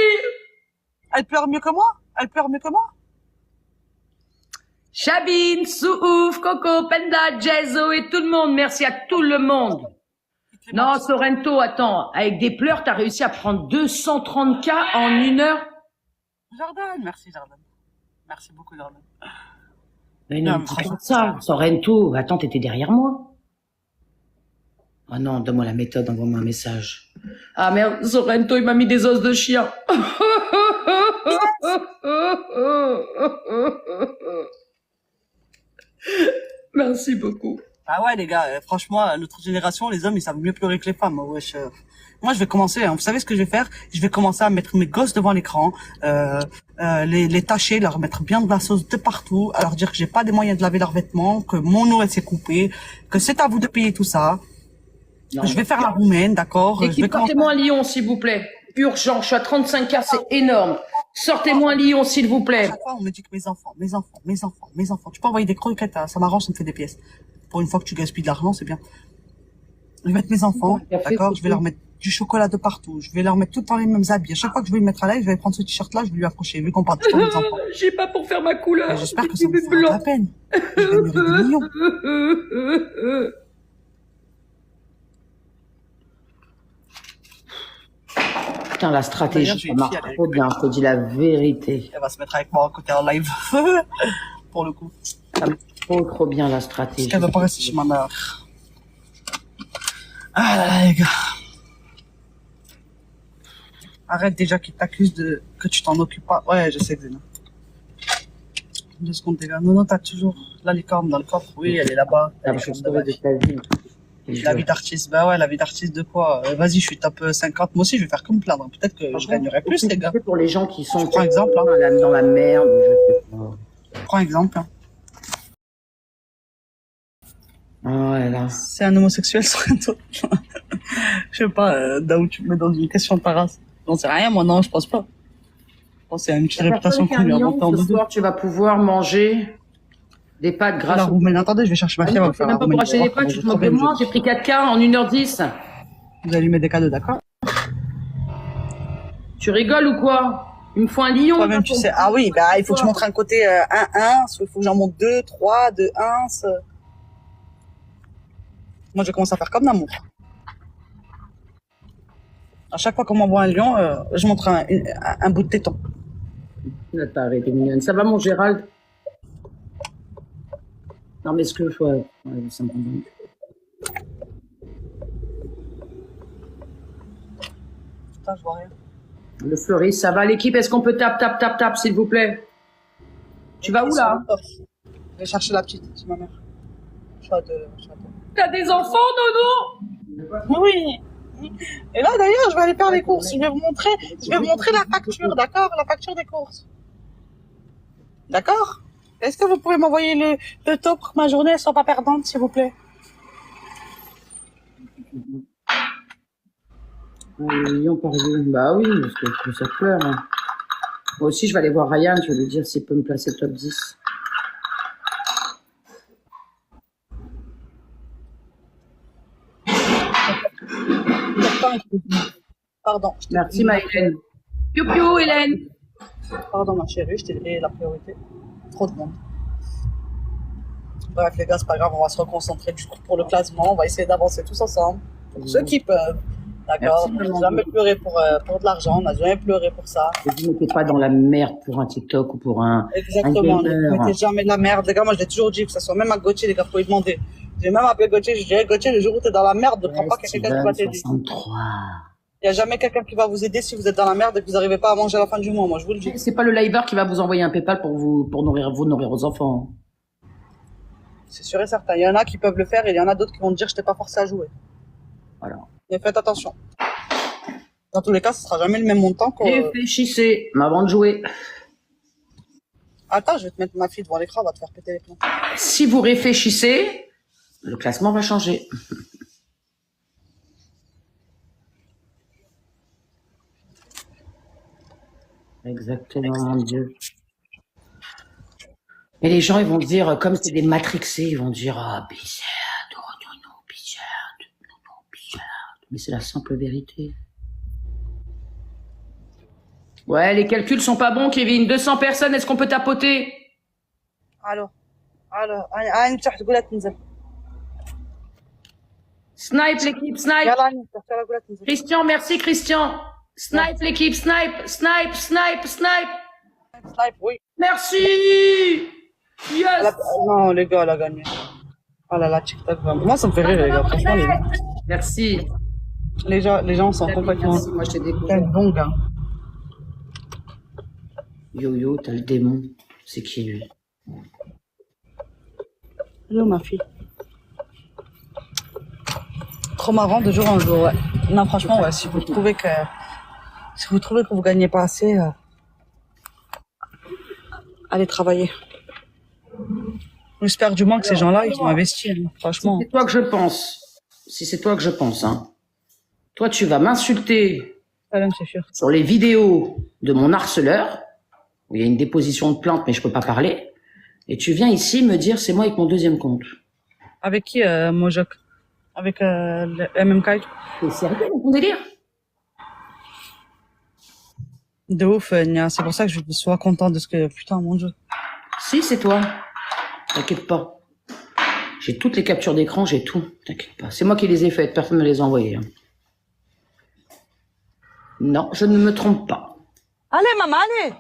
Elle pleure mieux que moi? Elle pleure mieux que moi?
Chabine, Souf, Coco, Penda, Jezzo et tout le monde. Merci à tout le monde. Non, Sorrento, attends. Avec des pleurs, t'as réussi à prendre 230K en 1 heure.
Jordan, merci Jordan. Merci beaucoup Jordan.
Mais
Non,
non,
mais
c'est
franchement,
pas ça. Sorrento, attends, t'étais derrière moi. Oh non, donne-moi la méthode, envoie-moi un message. Ah merde, Sorrento, il m'a mis des os de chien. Merci beaucoup.
Ah ouais, les gars, franchement, notre génération, les hommes, ils savent mieux pleurer que les femmes. Wesh. Moi, je vais commencer. Hein. Vous savez ce que je vais faire? Je vais commencer à mettre mes gosses devant l'écran, les tâcher, leur mettre bien de la sauce de partout, à leur dire que j'ai pas les moyens de laver leurs vêtements, que mon eau elle s'est coupée, que c'est à vous de payer tout ça.
Non,
Je vais faire la roumaine, d'accord? Je vais
équipe,
commencer.
sortez-moi un lion, s'il vous plaît. Urgent, je suis à 35K, c'est énorme. Sortez-moi un lion, s'il vous
À
plaît.
chaque fois, on me dit que mes enfants. Tu peux envoyer des croquettes, hein, ça m'arrange, ça me fait des pièces. Pour une fois que tu gaspilles de l'argent, c'est bien. Je vais mettre mes enfants, d'accord? Je vais leur mettre du chocolat de partout. Je vais leur mettre tout dans les mêmes habits. À chaque fois que je vais le mettre à l'aise, je vais prendre ce t-shirt-là, je vais lui accrocher, vu qu'on parle tout le temps des enfants.
J'ai pas pour faire ma couleur.
Et j'espère que ça me fera de la peine. Je gagnerai des millions.
Putain, la stratégie, ça marche trop bien, je te dis la vérité.
Elle va se mettre avec moi à côté en live. Pour le coup.
Ça marche trop bien, la
Parce
stratégie.
qu'elle veut pas rester chez ma mère. Ah là là, les gars. Arrête déjà qu'ils t'accusent de que tu t'en occupes pas. Ouais, je sais, Xena. 2 secondes, les gars. Non, t'as toujours la licorne dans le coffre. Oui, elle est là-bas.
La
Elle est
chose
comme de
de ta vie.
La vie d'artiste, bah ouais, la vie d'artiste de quoi? Vas-y, je suis top 50. Moi aussi, je vais faire que me plaindre. Peut-être que je gagnerai plus, les gars.
Pour les gens qui sont
Je prends exemple, hein.
dans la merde, ou je sais pas.
Prends exemple. Hein.
Voilà.
C'est un homosexuel sur un toit. Je sais pas, Daou, tu me mets dans une question de ta race. J'en sais rien, moi, non, je pense pas. Je pense que c'est une petite réputation qu'on lui a inventée en
Ce
deux.
soir, tu vas pouvoir manger des pâtes grâce
La roumaine, attendez, je vais chercher ma fille, elle va me faire la
même pas pour
roumaine.
acheter des pâtes, tu te moques de moi. J'ai pris 4K en 1h10.
Vous allez lui mettre des cadeaux, d'accord?
Tu rigoles ou quoi? Il me faut un lion.
Toi-même, tu sais. Ah oui, bah, il faut que je montre un côté 1-1, il faut que j'en montre 2, 3, 2, 1. Moi, je commence à faire comme l'amour. À chaque fois qu'on m'envoie un lion, je montre un bout de téton.
Là, t'as arrêté, mignonne. Ça va, mon Gérald? Non, mais ce que je vois, ça me convainc.
Putain, je vois rien.
Le fleuriste, ça va, l'équipe? Est-ce qu'on peut tap, s'il vous plaît? Tu vas où, là?
Je vais chercher la petite, c'est ma mère. Je suis à deux.
T'as des enfants, Nono?
Oui. Et là, d'ailleurs, je vais aller faire les courses. Je vais vous montrer la facture, d'accord? La facture des courses. D'accord? Est-ce que vous pouvez m'envoyer le taux pour que ma journée soit pas perdante, s'il vous plaît?
Un lion par jour. Bah oui, parce que ça pleure. Hein. Moi aussi, je vais aller voir Ryan, je vais lui dire s'il peut me placer top 10.
Pardon.
Merci, ma Hélène. Piou piou, Hélène.
Pardon, ma chérie, je t'ai donné la priorité. Trop de monde. Bref, les gars, c'est pas grave, on va se reconcentrer du coup pour le classement. On va essayer d'avancer tous ensemble. Pour ceux qui peuvent. D'accord? On n'a jamais pleuré pour de l'argent, on n'a jamais pleuré pour ça.
Vous n'êtes pas dans la merde pour un TikTok ou pour un.
Exactement, ne mettez jamais de la merde. Les gars, moi je l'ai toujours dit, que ce soit même à Gauthier, les gars, faut lui demander. J'ai même appelé Gauthier, je dis, Gauthier, le jour où t'es dans la merde, ne prends pas quelqu'un qui va t'aider.
63.
Il n'y a jamais quelqu'un qui va vous aider si vous êtes dans la merde et que vous n'arrivez pas à manger à la fin du mois, moi je vous le dis.
C'est pas le liver qui va vous envoyer un PayPal pour nourrir vos enfants.
C'est sûr et certain. Il y en a qui peuvent le faire et il y en a d'autres qui vont te dire, je t'ai pas forcé à jouer.
Voilà.
Mais faites attention. Dans tous les cas, ce sera jamais le même montant qu'on...
Réfléchissez avant de jouer.
Attends, je vais te mettre ma fille devant l'écran, on va te faire péter les plombs.
Si vous réfléchissez, le classement va changer. Exactement, mon Dieu. Et les gens, ils vont dire, comme c'est des matrixés, ils vont dire, ah, bizarre, non, bizarre. Mais c'est la simple vérité. Ouais, les calculs sont pas bons, Kevin. 200 personnes, est-ce qu'on peut tapoter?
Allô. أنا تحت قولها تنزل.
Snipe l'équipe, snipe.
يلا أنا تحت قولها تنزل.
Christian, merci Christian. Snipe l'équipe, snipe.
Snipe, oui.
Merci. Yes.
Non, les gars, elle a gagné. Oh là là, TikTok, vraiment. Moi, ça me fait rire, les gars. Franchement,
Merci.
les gens sont complètement...
Merci, moi je t'ai découvert.
Quel bon gars.
Yo, t'as le démon. C'est qui lui?
Hello, ma fille. trop marrant de jour en jour, ouais. Non, franchement, ouais, si vous trouvez que vous gagnez pas assez, allez travailler. J'espère du moins que ces gens-là, ils ont investi, hein, franchement.
C'est toi que je pense. Si c'est toi que je pense, hein. Toi, tu vas m'insulter
C'est sûr.
sur les vidéos de mon harceleur, où il y a une déposition de plainte, mais je peux pas parler. Et tu viens ici me dire, c'est moi avec mon deuxième compte.
Avec qui, Mojok? Avec le MMK?
T'es sérieux dans ton délire?
De ouf, Nia. C'est pour ça que je sois content de ce que... Putain, mon Dieu.
Si, c'est toi. T'inquiète pas. J'ai toutes les captures d'écran, j'ai tout. T'inquiète pas. C'est moi qui les ai faites, personne ne me les a envoyées. Hein. Non, je ne me trompe pas.
Allez, maman, allez!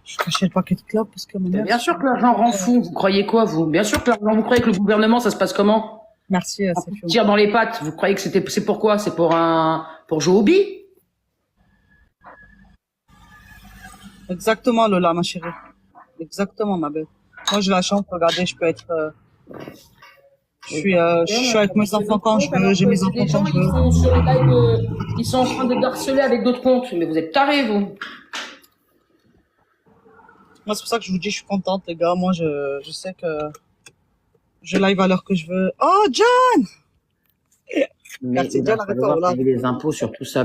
Je cachais le paquet de clopes parce que...
Bien sûr que l'argent rend fou. Vous croyez quoi, vous? Bien sûr que l'argent, vous croyez que le gouvernement, ça se passe comment?
Merci, c'est chaud.
Tire dans les pattes. Vous croyez que c'est pourquoi? C'est pour jouer au billes?
Exactement, Lola, ma chérie. Exactement, ma belle. Moi, j'ai la chance, regardez, je peux être... je suis avec mes enfants quand je veux, j'ai mes enfants
Les gens
quand je
qui
veux.
sont sur les lives, ils sont en train de harceler avec d'autres comptes. Mais vous êtes tarés, vous.
Moi, c'est pour ça que je vous dis, je suis contente, les gars. Moi, je sais que je live à l'heure que je veux. Oh, John!
Mais
Merci,
il
John,
va
arrête-toi,
falloir
Lola.
payer les impôts sur tout ça.